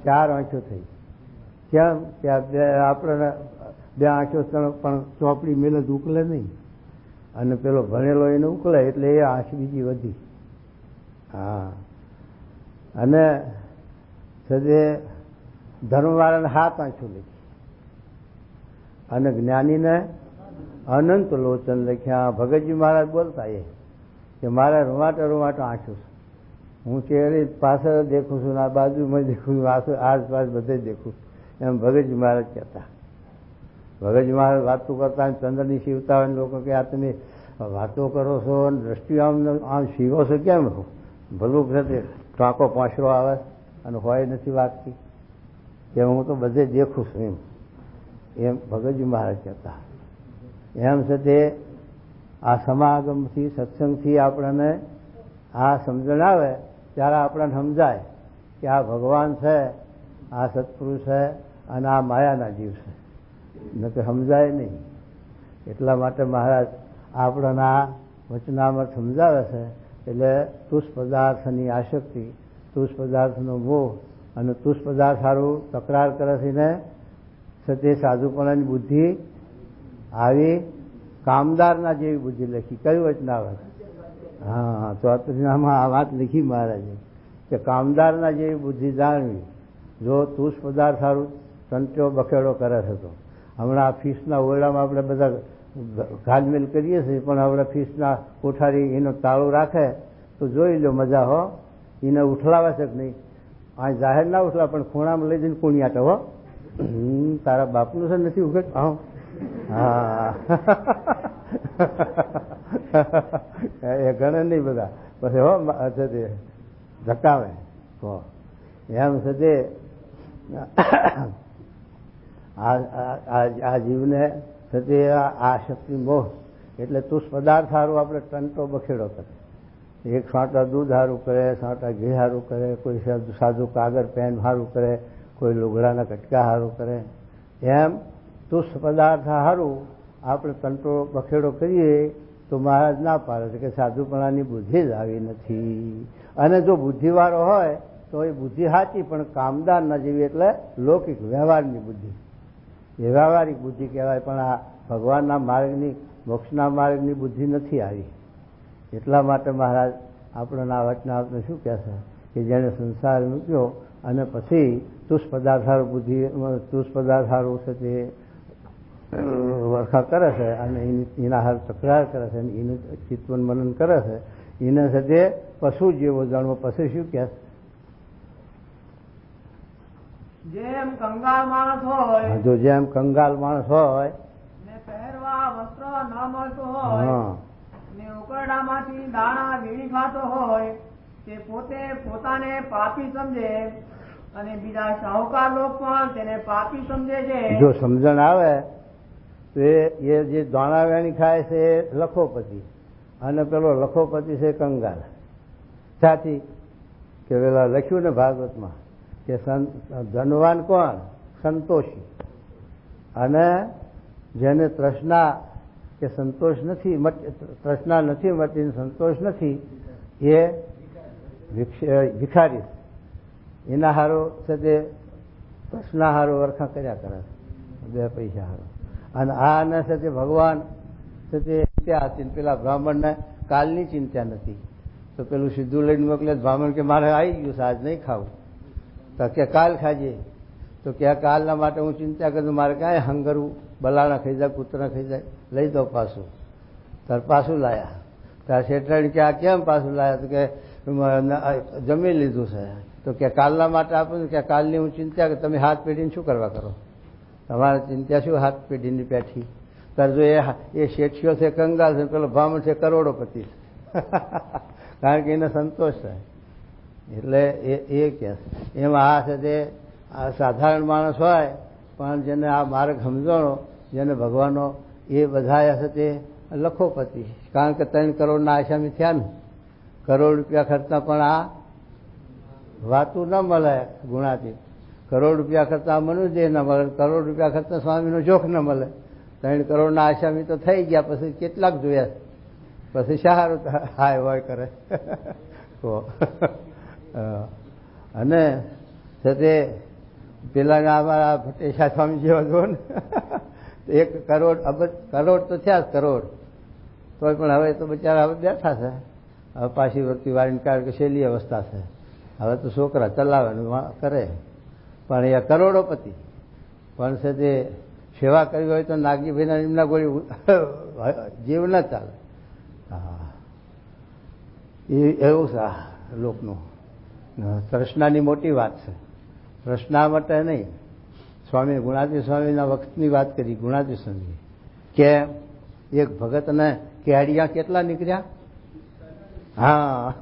4 આંખો થઈ. કેમ કે આપણને 2 આંખો પણ ચોપડી મેલે જ ઉકલે નહીં, અને પેલો ભણેલો એને ઉકલે એટલે એ આંખ બીજી વધી. હા, અને સદે ધર્મવાળાને 7 આંખો લખી અને જ્ઞાનીને અનંત લોચન લખ્યા. ભગતજી મહારાજ બોલતા એ કે મારે રૂમાટે આંખો છે, હું ચેરી પાછળ દેખું છું, આ બાજુમાં દેખું છું, આસપાસ બધે દેખું. એમ ભગતજી મહારાજ કહેતા. ભગતજી મહારાજ વાતો કરતા ચંદ્રની શિવતા હોય, લોકો કે આ તમે વાતો કરો છો અને દ્રષ્ટિ આમ શીવો છો કેમ? ભલું છે ટાંકો પાંસરો આવે અને હોય નથી વાગતી કે હું તો બધે દેખું છું એમ ભગતજી મહારાજ કહેતા. એમ છે તે આ સમાગમથી, સત્સંગથી આપણને આ સમજણ આવે ત્યારે આપણને સમજાય કે આ ભગવાન છે, આ સત્પુરુષ છે અને આ માયાના જીવ છે. ન તો સમજાય નહીં. એટલા માટે મહારાજ આપણને આ વચનામૃત સમજાવે છે. એટલે તુષ પદાર્થની આસક્તિ, તુષ પદાર્થનો મોહ અને તુષ પદાર્થ સારું તકરાર કરે છે ને તે સાધુપણાની બુદ્ધિ આવી કામદારના જેવી બુદ્ધિ લખી. કયું વચનામૃત? હા, તો આમાં આ વાત લખી મહારાજે કે કામદારના જેવી બુદ્ધિ જાણવી. જો તુષ પદાર્થ સારું સંત્યો બખેડો કરે છે તો હમણાં ફીસના ઓરડામાં આપણે બધા ઘાલમેલ કરીએ છીએ, પણ આપણે ફીસના કોઠારી એનો તાળું રાખે તો જોઈ લો મજા હો. એને ઉઠલાવે છે કે નહીં? આ જાહેર ના ઉઠલા, પણ ખૂણામાં લઈ જઈને કુણિયાટો હો, તારા બાપનું છે નથી ઉઘે. હા, એ ગણે નહીં બધા પછી હો છે તે ધકાવે. તો એમ છે તે આ જીવને તે આ શક્તિ મોહ એટલે તુષ પદાર્થ સારું આપણે ટંટો બખેડો કરે. એક સાંટા દૂધ સારું કરે, સાંટા ઘી સારું કરે, કોઈ સાદું કાગળ પેન સારું કરે, કોઈ લુગડાના કટકા સારું કરે. એમ તુષ પદાર્થ સારું આપણે ટંટો બખેડો કરીએ તો મહારાજ ના પાડે છે કે સાધુપણાની બુદ્ધિ જ આવી નથી. અને જો બુદ્ધિવાળો હોય તો એ બુદ્ધિ સાચી, પણ કામદાર ના જેવી, એટલે લૌકિક વ્યવહારની બુદ્ધિ. એ વ્યવહારિક બુદ્ધિ કહેવાય, પણ આ ભગવાનના માર્ગની, મોક્ષના માર્ગની બુદ્ધિ નથી આવી. એટલા માટે મહારાજ આપણને આ વચનામૃતને શું કહે છે કે જેણે સંસાર મૂક્યો અને પછી તુષ પદાર્થારું બુદ્ધિ તુષ પદાર્થારું છે તે વરખા કરે છે અને એના હાર તકરાર કરે છે અને એનું ચિંતન મનન કરે છે એને છે તે પશુ જેવો જાણવો. પછી શું કહે જેમ કંગાળ માણસ હોય જો જેમ કંગાલ માણસ હોય ને પહેરવા વસ્ત્ર ન મળતું હોય ને ઉકરડામાંથી દાણા વીણી ખાતો હોય તે પોતે પોતાને પાપી સમજે અને બીજા શાહુકાર લોકો પણ તેને પાપી સમજે છે. જો સમજણ આવે તો એ જે દાણા વેણી ખાય છે એ લખોપતિ અને પેલો લખોપતિ છે કંગાલ. સાથી કે પેલા લખ્યું ને ભાગવતમાં કે ધનવાન કોણ? સંતોષી. અને જેને તૃષ્ણા કે સંતોષ નથી તૃષ્ણા નથી મળતી સંતોષ નથી એ ભિખારી. એના હારો છે તે તૃષ્ણા હારો વરખા કર્યા કરે બે પૈસા હારો. અને આને છે તે ભગવાન છે તે ચિંતા હતી. પેલા બ્રાહ્મણને કાલની ચિંતા નથી તો પેલું સીધું લઈને મોકલે. બ્રાહ્મણ કે મારે આવી ગયું આજ નહીં ખાવું તો કે કાલ ખાજે. તો કે કાલના માટે હું ચિંતા કરું મારે કાંઈ હંગરવું બલાણા ખાઈ જાય કૂતરા ખાઈ જાય લઈ દો પાછું. તાર પાછું લાયા તાર શેઠાણી કે આ કેમ પાછું લાયા તો કે જમી લીધું છે. તો કે કાલના માટે આપું કે કાલની હું ચિંતા કે તમે હાથ પેઢીને શું કરવા કરો? તમારે ચિંતા શું હાથ પેઢીની પેઠી? તાર જો એ શેઠીઓ છે કંગાલ છે પેલો બ્રાહ્મણ છે કરોડોપતિ છે કારણ કે એને સંતોષ છે. એટલે એ કે એમાં આ છે તે સાધારણ માણસ હોય પણ જેને આ માર્ગ સમજણો જેને ભગવાનનો એ બધા છે તે લખોપતિ. કારણ કે 3 કરોડના આસામી થયા ને કરોડ રૂપિયા ખર્ચતા પણ આ વાતું ન મળે ગુણાતીત. કરોડ રૂપિયા ખર્ચા મનુષ્ય ન મળે કરોડ રૂપિયા ખર્ચા સ્વામીનો જોખ ન મળે. 3 કરોડના આસામી તો થઈ ગયા પછી કેટલાક જોયા પછી સારું હાય હોય કરે અને છે તે પેલા અમારા ભટ્ટેશા સ્વામી જેવા જો ને 1 કરોડ અબજ કરોડ તો થયા જ કરોડ તોય પણ હવે તો બિચારા હવે બેઠા છે. હવે પાછી વૃત્તિ વાળીને કારણ કે છેલ્લી અવસ્થા છે. હવે તો છોકરા ચલાવે કરે પણ એ કરોડોપતિ પણ છે તે સેવા કરવી હોય તો નાગજીભાઈના એમના કોઈ જીવ ન ચાલે. હા એવું છે આ લોકનું. તૃષ્ણાની મોટી વાત છે. તૃષ્ણા માટે નહીં. સ્વામી ગુણાતીત સ્વામીના વખતની વાત કરી. ગુણાતીત સ્વામી કે એક ભગતને કેડિયા કેટલા નીકળ્યા? હા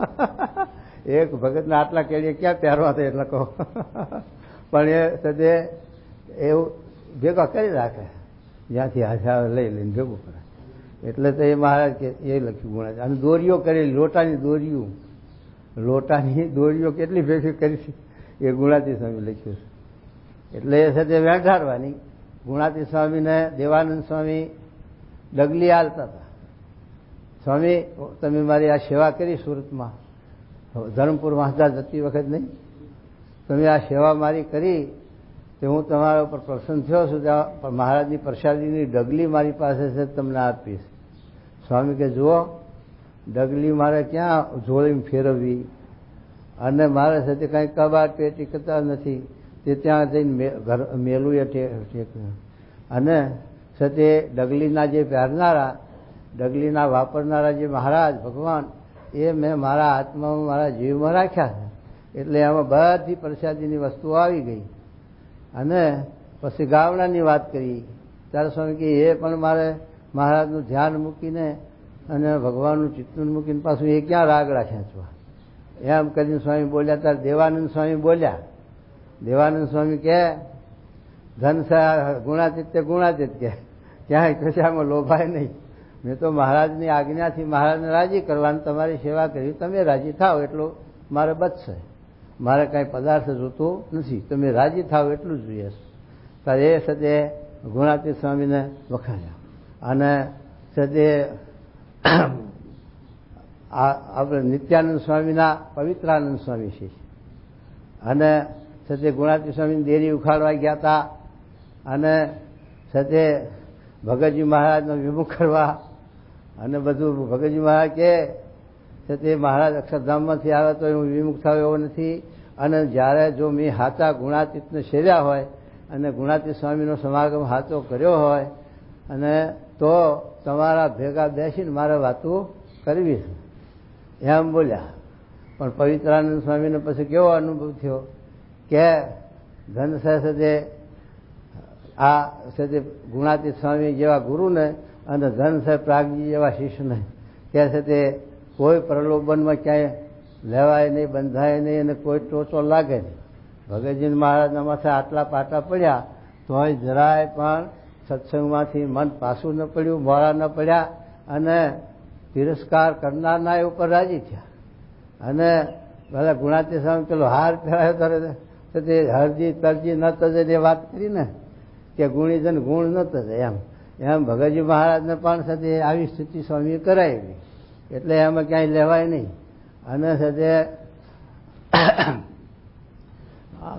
એક ભગતને આટલા કેડિયા ક્યાં પહેરવા થાય એટલે કહો પણ એ સદે એવું ભેગા કરી રાખે જ્યાંથી હાથા લઈ લઈને ભેગું કરે. એટલે તો એ મહારાજ કે એ લખ્યું ગુણાતીત. અને દોરીઓ કરેલી લોટાની દોરીઓ કેટલી ભેગી કરી છે એ ગુણાતીત સ્વામી લખ્યું છે. એટલે એ સાથે વેંઢાડવાની. ગુણાતીત સ્વામીને દેવાનંદ સ્વામી ડગલી હાલતા હતા. સ્વામી તમે મારી આ સેવા કરી સુરતમાં ધરમપુર વાંસદા જતી વખત નહીં તમે આ સેવા મારી કરી તો હું તમારા ઉપર પ્રસન્ન થયો છું. ત્યાં મહારાજની પ્રસાદીની ડગલી મારી પાસે છે તમને આપીશ. સ્વામી કે જુઓ ડગલી મારે ક્યાં જોડીને ફેરવવી અને મારે સાથે કંઈ કબાટ પેટી કરતા નથી તે ત્યાં જઈને મેલું એ અને સાથે ડગલીના જે પહેરનારા ડગલીના વાપરનારા જે મહારાજ ભગવાન એ મેં મારા આત્મામાં મારા જીવમાં રાખ્યા છે. એટલે એમાં બધી પ્રસાદીની વસ્તુઓ આવી ગઈ. અને પછી ગાવડાની વાત કરી ત્યારે સ્વામી કે એ પણ મારે મહારાજનું ધ્યાન મૂકીને અને ભગવાનનું ચિત્તનું મૂકીને પાછું એ ક્યાં રાગડા ખેંચવા એમ કરીને સ્વામી બોલ્યા. ત્યારે દેવાનંદ સ્વામી બોલ્યા. દેવાનંદ સ્વામી કે ધન ગુણાતીત તે ગુણાતીત કે ક્યાંય કશામાં લોભાય નહીં. મેં તો મહારાજની આજ્ઞાથી મહારાજને રાજી કરવાની તમારી સેવા કરી. તમે રાજી થાવ એટલું મારે બચશે. મારે કાંઈ પદાર્થ જોતું નથી. તમે રાજી થાવ એટલું જ જોઈએ. ત્યારે એ સદે ગુણાતીત સ્વામીને વખાણ્યા. અને સદે આપણે નિત્યાનંદ સ્વામીના પવિત્રાનંદ સ્વામી છે. અને સદે ગુણાતીત સ્વામીની દેરી ઉખાડવા ગયા હતા. અને સદે ભગતજી મહારાજનો વિમુખ કરવા અને બધું ભગતજી મહારાજ કે છે તે મહારાજ અક્ષરધામમાંથી આવે તો હું વિમુખ થયો એવો નથી. અને જ્યારે જો મેં સાચા ગુણાતીતને સેવ્યા હોય અને ગુણાતીત સ્વામીનો સમાગમ સાચો કર્યો હોય અને તો તમારા ભેગા બેસીને મારે વાતો કરવી છે એમ બોલ્યા. પણ પવિત્રાનંદ સ્વામીને પછી કેવો અનુભવ થયો કે ધન છે આ છે ગુણાતીત સ્વામી જેવા ગુરુને અને ધન છે પ્રાગજી જેવા શિષ્યને કે છે તે કોઈ પ્રલોભનમાં ક્યાંય લેવાય નહીં, બંધાય નહીં અને કોઈ ટોચો લાગે નહીં. ભગતજી મહારાજના માથે આટલા પાટા પડ્યા તોય જરાય પણ સત્સંગમાંથી મન પાછું ન પડ્યું, મોડા ન પડ્યા અને તિરસ્કાર કરનારના એ ઉપર રાજી થયા. અને ભલે ગુણાતીત સ્વામી પેલો હાર પહેરાયો તો તે હરજી તરજી ન તજે એ વાત કરી ને કે ગુણીજન ગુણ ન તજે એમ ભગતજી મહારાજને પણ સાથે આવી સ્થિતિ સ્વામીએ કરાવી. એટલે એમાં ક્યાંય લેવાય નહીં. અને સાથે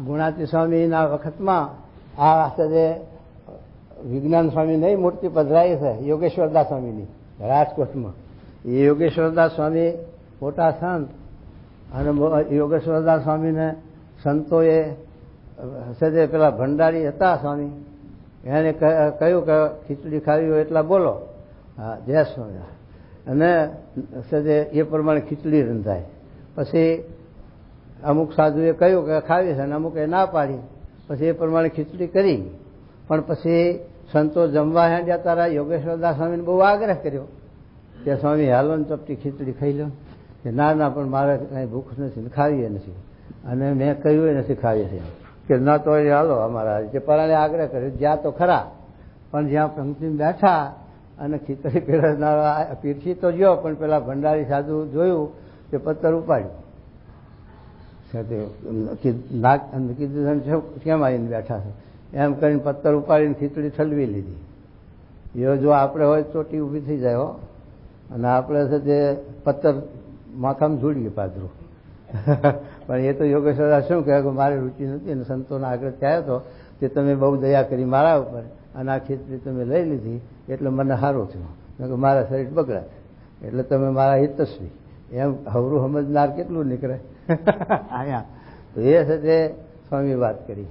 ગુણાતીત સ્વામીના વખતમાં આ સાથે વિજ્ઞાન સ્વામી નહીં મૂર્તિ પધરાઈ છે યોગેશ્વરદાસ સ્વામીની રાજકોટમાં. એ યોગેશ્વરદાસ સ્વામી મોટા સંત અને યોગેશ્વરદાસ સ્વામીને સંતોએ સજે પેલા ભંડારી હતા સ્વામી એને કહ્યું કે ખીચડી ખાવી હોય એટલા બોલો. હા જય સ્વામી. અને સજે એ પ્રમાણે ખીચડી રંધાય. પછી અમુક સાધુએ કહ્યું કે ખાવી છે અને અમુક એ ના પાડી. પછી એ પ્રમાણે ખીચડી કરી. પણ પછી સંતો જમવા હેંડ્યા તારા યોગેશ્વરદાસ સ્વામીને બહુ આગ્રહ કર્યો કે સ્વામી હાલો ને ચપટી ખીચડી ખાઈ લો. કે ના પણ મારે કાંઈ ભૂખ નથી, ખાવીએ નથી. અને મેં કહ્યું એ નથી ખાવી છે કે ન તો એ હાલો અમારા જે પરાણે આગ્રહ કર્યો જ્યાં તો ખરા. પણ જ્યાં પંક્તિમાં બેઠા અને ખીચડી પીરસનારા પીરસી તો ગયો પણ પેલા ભંડારી સાધુ જોયું કે પત્તર ઉપાડ્યું. કીધું કેમ આવીને બેઠા છે એમ કરીને પત્તર ઉપાડીને ખીચડી ઠલવી લીધી. એ જો આપણે હોય ચોટી ઊભી થઈ જાય હો. અને આપણે છે તે પત્તર માથામાં જોડીએ પાદરું. પણ એ તો યોગેશ્વર શું કહે કે મારી રુચિ નથી અને સંતોના આગળ થયા હતો તે તમે બહુ દયા કરી મારા ઉપર અને આ ખીચડી તમે લઈ લીધી એટલે મને સારું થયું કે મારા શરીર બગડાય એટલે તમે મારા હિતસ્વી એમ હવરું સમજનાર કેટલું નીકળે અહીંયા. તો એ છે તે સ્વામી વાત કરી.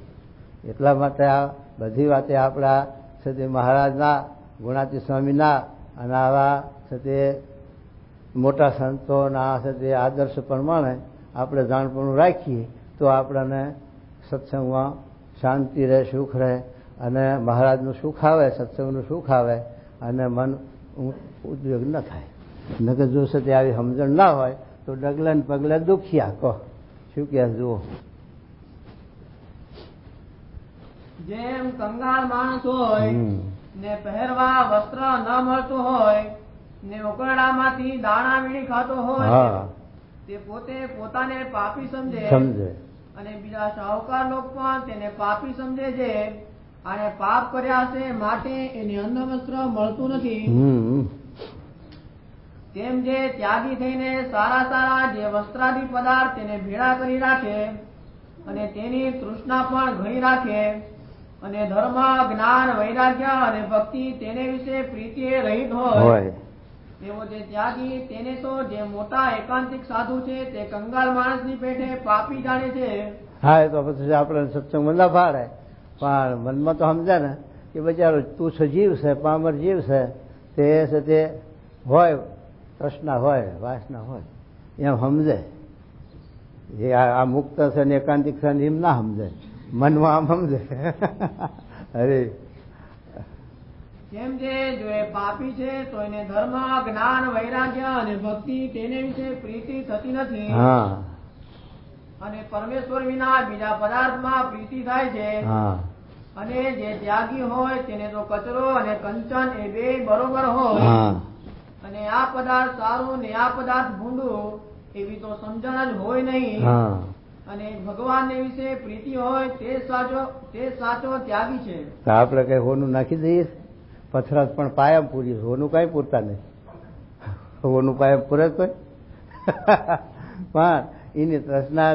એટલા માટે આ બધી વાતે આપણા છે તે મહારાજના ગુણાતીત સ્વામીના અને આવા છે તે મોટા સંતોના છે તે આદર્શ પ્રમાણે આપણે જાણપણું રાખીએ તો આપણને સત્સંગમાં શાંતિ રહે, સુખ રહે અને મહારાજનું સુખ આવે, સત્સંગનું સુખ આવે અને મન ઉદ્વેગ ન થાય. નકર જો છે તે આવી સમજણ ના હોય તો ડગલે ને પગલે દુખ્યા કહો શું કે જુઓ. જેમ કંગાળ માણસ હોય ને પહેરવા વસ્ત્ર ન મળતું હોય ને ઉકરડામાંથી દાણા વીણી ખાતો હોય તે પોતે પોતાને પાપી સમજે અને બીજા શાહુકાર લોકો પણ તેને પાપી સમજે છે. અને પાપ કર્યા છે માટે એને અન્ન વસ્ત્ર મળતું નથી. તેમ જે ત્યાગી થઈને સારા સારા જે વસ્ત્રાદિ પદાર્થ તેને ભેળા કરી રાખે અને તેની તૃષ્ણા પણ ઘણી રાખે અને ધર્મ, જ્ઞાન, વૈરાગ્ય અને ભક્તિ તેને વિશે પ્રીતિ રહિત હોય તેવો જે ત્યાગી તેને તો જે મોટા એકાંતિક સાધુ છે તે કંગાલ માણસની પેઠે પાપી જાણે છે. હા એ તો પછી આપણે સત્સંગમાં ના ફાડે પણ મનમાં તો સમજે ને કે બચારો તું સજીવ છે, પામર જીવ છે તે હોય તૃષ્ણા હોય, વાસના હોય એમ સમજે. એ આ મુક્ત છે ને એકાંતિક છે ને એમ ના સમજે, મનમાં આમ સમજે. અરે કેમ જે જો એ પાપી છે તો એને ધર્મ, જ્ઞાન, વૈરાગ્ય અને ભક્તિ તેને વિશે પ્રીતિ થતી નથી. અને પરમેશ્વર વિના બીજા પદાર્થમાં પ્રીતિ થાય છે. અને જે ત્યાગી હોય તેને તો કચરો અને કંચન એ બે બરોબર હોય. અને આ પદાર્થ સારું ને આ પદાર્થ ભૂંડું એવી તો સમજણ જ હોય નહીં. અને ભગવાનને વિશે પ્રીતિ હોય તે સાચો ત્યાગી છે. આપણે કઈ હોનું નાખી દઈએ પથરાત પણ પાયા પૂરી, હોનું કઈ પૂરતા નહીં. હોનું પાયા પૂરે કોઈ પણ એની તૃષ્ણા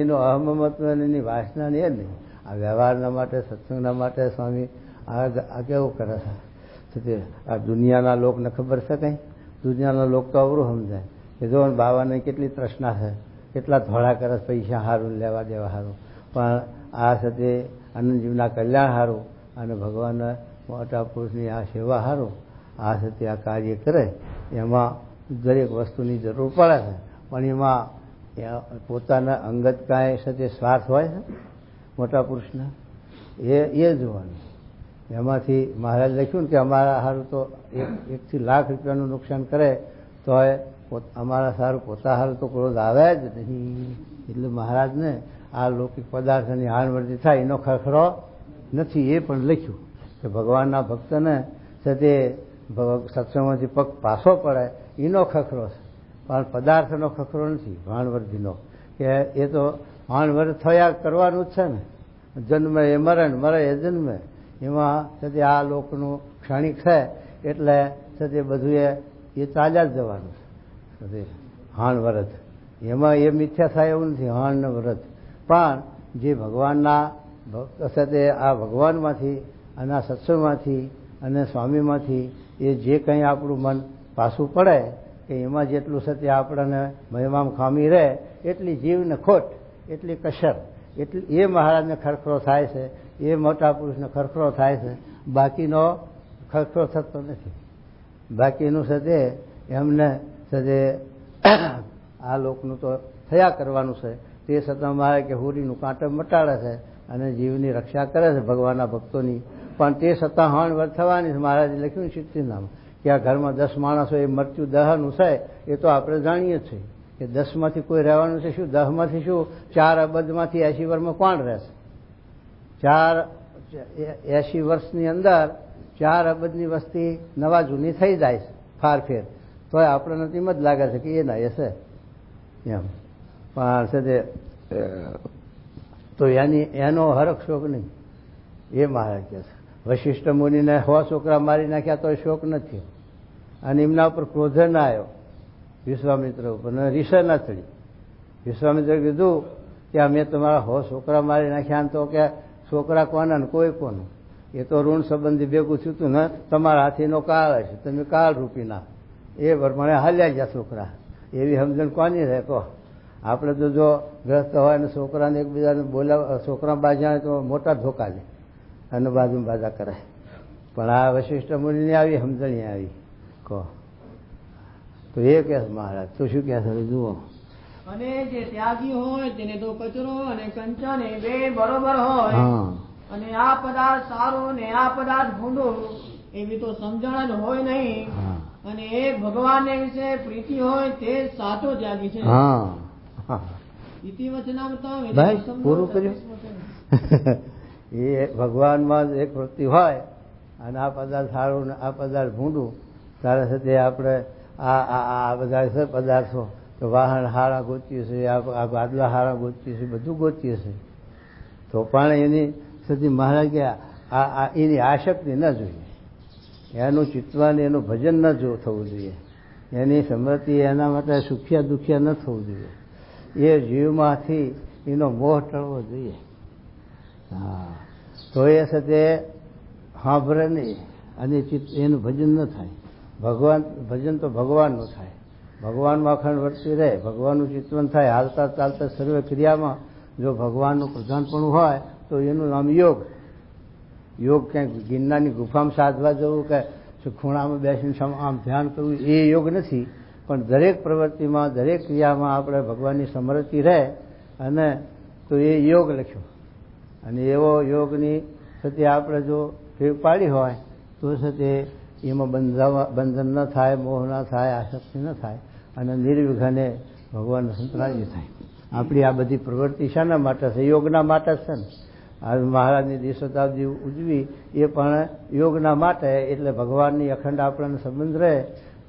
એનો અહમત્વ એની વાસના એ નહીં. આ વ્યવહારના માટે, સત્સંગના માટે સ્વામી આ કેવું કરે છે. આ દુનિયાના લોકને ખબર છે કઈ? દુનિયાના લોક તો અવરું સમજાય કે જો બાવાને કેટલી તૃષ્ણા છે, કેટલા ધોળા કરસ પૈસા સારું લેવા દેવા સારું, પણ આ સાથે આનંદજીવના કલ્યાણ સારું અને ભગવાનના મોટા પુરુષની આ સેવા સારું આ સાથે આ કાર્ય કરે. એમાં દરેક વસ્તુની જરૂર પડે છે, પણ એમાં પોતાના અંગત કાંઈ સાથે સ્વાર્થ હોય છે મોટા પુરુષના, એ જોવાનું. એમાંથી મહારાજ લખ્યું ને કે અમારા સારું તો 1 થી લાખ રૂપિયાનું નુકસાન કરે તો અમારા સારું પોતા સારું તો ક્રોધ આવે જ નહીં. એટલે મહારાજને આ લૌકિક પદાર્થની હાણવર્તી થાય એનો ખરખરો નથી. એ પણ લખ્યું કે ભગવાનના ભક્તને સાથે સત્સંગમાંથી પગ પાછો પડે એનો ખખરો છે, પણ પદાર્થનો ખખરો નથી ભાણવર્ધીનો. કે એ તો ભાણવર્ધ થયા કરવાનું જ છે ને, જન્મે એ મરણ, મરે એ જન્મે. એમાં સાથે આ લોકનું ક્ષણિક છે એટલે સાથે બધું એ ચાલ્યા જ જવાનું છે. હાણ વ્રત એમાં એ મિથ્યા થાય એવું નથી, હાણ ને વ્રત. પણ જે ભગવાનના ભક્ત સાથે આ ભગવાનમાંથી અને આ સત્સંગમાંથી અને સ્વામીમાંથી એ જે કંઈ આપણું મન પાછું પડે કે એમાં જેટલું સત્ય આપણને મહિમામ ખામી રહે એટલી જીવને ખોટ, એટલી કસર, એટલી એ મહારાજને ખરખરો થાય છે, એ મોટા પુરુષને ખરખરો થાય છે. બાકીનો ખરખરો થતો નથી. બાકીનું સદે એમને સદે આ લોકનું તો થયા કરવાનું છે. તે છતાં મારે કે હુરીનું કાંટો મટાડે છે અને જીવની રક્ષા કરે છે ભગવાનના ભક્તોની. પણ તે છતાં હાણ વર થવાની છે. મહારાજે લખ્યું શિક્ષિતનામ કે આ ઘરમાં 10 માણસો એ મૃત્યુ દહનું છે એ તો આપણે જાણીએ છીએ કે 10માંથી કોઈ રહેવાનું છે શું, 10માંથી શું 4 અબજમાંથી 80 વર્ષમાં કોણ રહેશે? 80 વર્ષની અંદર 4 અબજની વસ્તી નવા જૂની થઈ જાય છે ફારફેર, તો આપણને તેમ જ લાગે છે કે એ ના હશે એમ. પણ છે તો એનો હરખ શોક નહીં. એ મહારાજ કહે છે વશિષ્ઠ મુનિને 100 છોકરા મારી નાખ્યા તો શોક નથી, અને એમના ઉપર ક્રોધ ના આવ્યો વિશ્વામિત્ર ઉપર, રીસે ના ચડી. વિશ્વામિત્ર કીધું કે અમે તમારા 100 છોકરા મારી નાખ્યા, તો કે છોકરા કોના ને કોઈ કોનું, એ તો ઋણ સંબંધી ભેગું થયું હતું ને, તમારા હાથીનો કાળ હશે, તમે કાળ રૂપીના એ પ્રમાણે હાલ્યા ગયા છોકરા. એવી સમજણ કોની રહે કહો? આપણે તો જો ગ્રસ્ત હોય ને છોકરાને એકબીજાને બોલાવ, છોકરા બાજા તો મોટા ધોકા લે અને બાજા કરે. પણ આ વશિષ્ઠ મુનિની આવી સમજણી આવી કહો તો એ કે મહારાજ તો શું કહે છે જુઓ. અને જે ત્યાગી હોય તેને તો કચરો અને કંચન એ બે બરોબર હોય, અને આ પદાર્થ સારો ને આ પદાર્થ ભૂંડો એવી તો સમજણ જ હોય નહીં. અને એ ભગવાનને વિશે પ્રીતિ હોય તે સાચો ત્યાગી છે. પૂરું કર્યું. એ ભગવાનમાં જ એક વૃત્તિ હોય અને આ પદાર્થ સારું ને આ પદાર્થ ભૂંડું, તારા સાથે આપણે આ બધા છે પદાર્થો તો વાહન હારા ગોચીએ છે, આ ગાદલા હારા ગોચીએ છે, બધું ગોચીએ છે. તો પણ એની સુધી મહારાજ કે એની આસક્તિ ન જોઈએ, એનું ચિત્તવાન એનું ભજન ન થવું જોઈએ, એની સમૃદ્ધિ એના માટે સુખિયા દુખિયા ન થવું જોઈએ. એ જીવમાંથી એનો મોહ ટળવો જોઈએ. હા, તો એ સાથે સાંભળે નહીં અને એનું ભજન ન થાય. ભજન તો ભગવાનનું થાય, ભગવાનમાં અખંડ વર્તી રહે, ભગવાનનું ચિંતન થાય. હાલતા ચાલતા સર્વે ક્રિયામાં જો ભગવાનનું પ્રધાનપણું હોય તો એનું નામ યોગ. યોગ ક્યાંક ગિરનારની ગુફામાં સાધવા જવું કે ખૂણામાં બેસીને આમ ધ્યાન કરવું એ યોગ નથી. પણ દરેક પ્રવૃત્તિમાં દરેક ક્રિયામાં આપણે ભગવાનની સમૃદ્ધિ રહે અને તો એ યોગ લખ્યો. અને એવો યોગની સાથે આપણે જો ફેર પાડી હોય તો સાથે એમાં બંધન ન થાય, મોહ ન થાય, આસક્તિ ન થાય અને નિર્વિઘ્ને ભગવાનનું સંતરાજી થાય. આપણી આ બધી પ્રવૃત્તિ શાના માટે છે? યોગના માટે છે ને. આ મહારાજની દ્વિશતાબ્દી ઉજવી એ પણ યોગના માટે, એટલે ભગવાનની અખંડ આપણને સંબંધ રહે.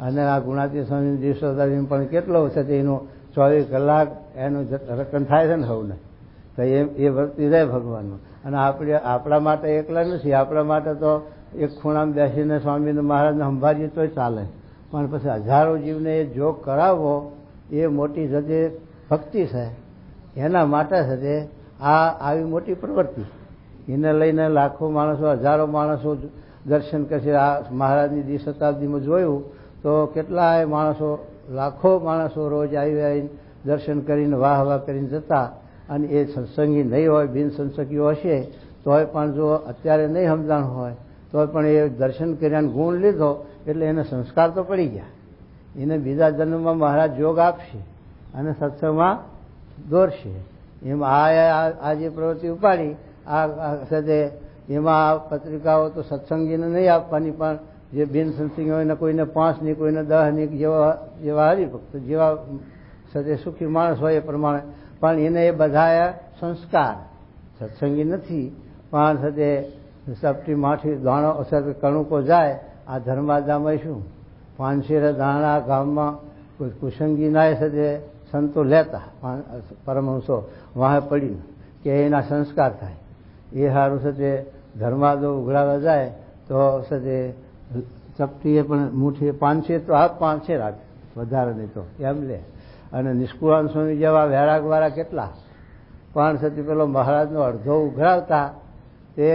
અને આ ગુણાતીત સ્વામીની દ્વિશતાબ્દી પણ કેટલો છે તે એનું 24 કલાક એનું રટન થાય છે ને સૌને, તો એ વર્તી રહે ભગવાનનું. અને આપણા માટે એકલા નથી, આપણા માટે તો એક ખૂણામાં બેસીને સ્વામીને મહારાજને સંભાળીએ તોય ચાલે, પણ પછી હજારો જીવને એ જોગ કરાવવો એ મોટી જતે ભક્તિ છે. એના માટે છે તે આવી મોટી પ્રવૃત્તિ. એને લઈને લાખો માણસો, હજારો માણસો દર્શન કરશે. આ મહારાજની દ્વિશતાબ્દીમાં જોયું તો કેટલાય માણસો લાખો માણસો રોજ આવી દર્શન કરીને વાહ વાહ કરીને જતા, અને એ સત્સંગી નહીં હોય, બિન સંસર્ગીઓ હશે તોય પણ જો અત્યારે નહીં સમજણ હોય તોય પણ એ દર્શન કર્યા ગુણ લીધો એટલે એને સંસ્કાર તો પડી ગયા. એને બીજા જન્મમાં મહારાજ યોગ આપશે અને સત્સંગમાં દોરશે. એમ આ જે પ્રવૃત્તિ ઉપાડી આ સાથે એમાં પત્રિકાઓ તો સત્સંગીને નહીં આપવાની, પણ જે બિન સત્સંગી હોય ને કોઈને 5 ની કોઈને 10 ની જેવા હરિભક્ત જેવા સાથે સુખી માણસ હોય એ પ્રમાણે, પણ એને એ બધા સંસ્કાર સત્સંગી નથી પણ સાથે સપટી માઠી દાણો સાથે કણુકો જાય. આ ધર્માદામાં શું 500 દાણા ગામમાં કોઈ કુસંગી ના સાથે સંતો લેતા પરમહંસો વાહે પડીને કે એના સંસ્કાર થાય. એ સારું સાથે ધર્માદો ઉઘડાવા જાય તો સાથે ચપટીએ પણ મુઠ્ઠી 500 તો 500 રાખે, વધારે નહીં તો એમ લે. અને નિષ્કુળાન સ્વામી જેવા વૈરાગવાળા કેટલા પણ સતી પેલો મહારાજનો અડધો ઉઘરાવતા, તે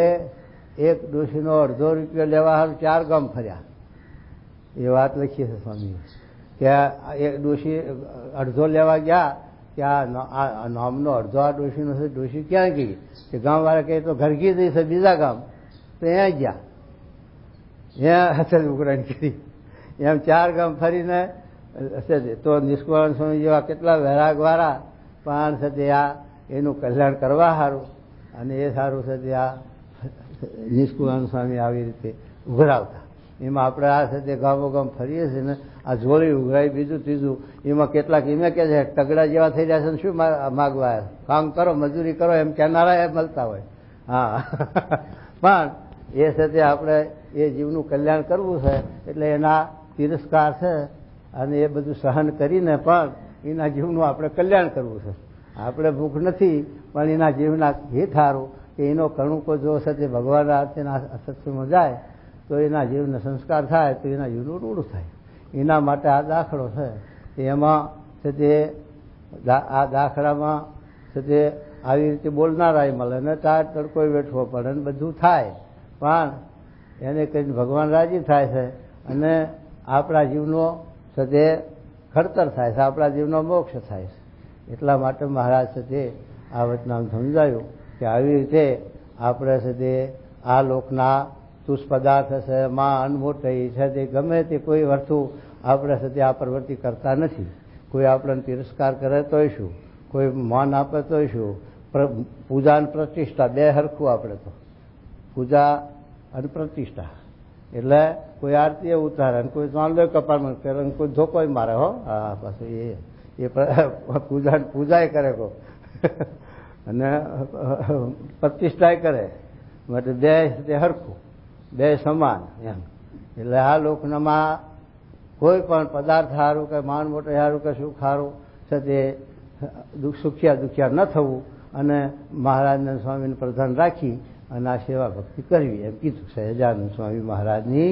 એક ડોશીનો અડધો રૂપિયો લેવા સારું 4 ગામ ફર્યા. એ વાત લખીએ છે સ્વામી કે એક ડોશી અડધો લેવા ગયા કે આ નામનો અડધો આ ડોશીનો છે. ડોશી ક્યાં ગઈ કે ગામવાળા કહે તો ઘરગી દઈ છે બીજા ગામ, તો ત્યાં ગયા, ત્યાં હશે ઉઘરાણી કરી. એમ 4 ગામ ફરીને તો નિષ્કુળાન સ્વામી જેવા કેટલા વૈરાગવાળા પણ સાથે આ એનું કલ્યાણ કરવા સારું અને એ સારું સાથે આ નિષ્કુળાન સ્વામી આવી રીતે ઉઘરાવતા. એમાં આપણે આ સાથે ગામો ગામ ફરીએ છીએ ને આ જોડી ઉઘરાય બીજું ત્રીજું, એમાં કેટલાક એમ કહે છે તગડા જેવા થઈ રહ્યા છે ને શું માગવા, કામ કરો મજૂરી કરો એમ કહેનારા એ મળતા હોય. હા પણ એ સાથે આપણે એ જીવનું કલ્યાણ કરવું છે એટલે એના તિરસ્કાર છે અને એ બધું સહન કરીને પણ એના જીવનું આપણે કલ્યાણ કરવું છે. આપણે ભૂખ નથી પણ એના જીવના હિત સારું કે એનો કણુકો જો સાથે ભગવાન રાતના સત્સંગમાં જાય તો એના જીવને સંસ્કાર થાય તો એના જીવનું રૂડું થાય. એના માટે આ દાખલો છે. એમાં છે તે આ દાખલામાં છે તે આવી રીતે બોલનારા મળે ને તાર તડકો વેઠવો પડે ને બધું થાય, પણ એને કહીને ભગવાન રાજી થાય છે અને આપણા જીવનો છે તે ખડતર થાય છે, આપણા જીવનો મોક્ષ થાય છે. એટલા માટે મહારાજ છે તે આ વચનામ સમજાયું કે આવી રીતે આપણે છે તે આ લોકના તુષ પદાર્થ છે, માં અનમોટઈ છે તે ગમે તે કોઈ વર્તું આપણે છે તે આ પ્રવૃત્તિ કરતા નથી. કોઈ આપણને તિરસ્કાર કરે તોય શું, કોઈ માન આપે તોય શું, પૂજા અને પ્રતિષ્ઠા બે હરખું. આપણે તો પૂજા અને પ્રતિષ્ઠા એટલે કોઈ આરતી ઉતારે ને કોઈ ચાંદો કપાળમાં કરે ને કોઈ ધોકોય મારે. હો હા પાછું એ પૂજાય કરે કો અને પ્રતિષ્ઠાય કરે, માટે બે હરખું, બે સમાન એમ. એટલે આ લોકનામાં કોઈ પણ પદાર્થ સારું કે માન મોટે સારું કે સુખ સારું છે તે સુખિયા દુખિયા ન થવું અને મહારાજને સ્વામીને પ્રધાન રાખી અને આ સેવા ભક્તિ કરવી એમ કીધું સહજાનંદ સ્વામી મહારાજની.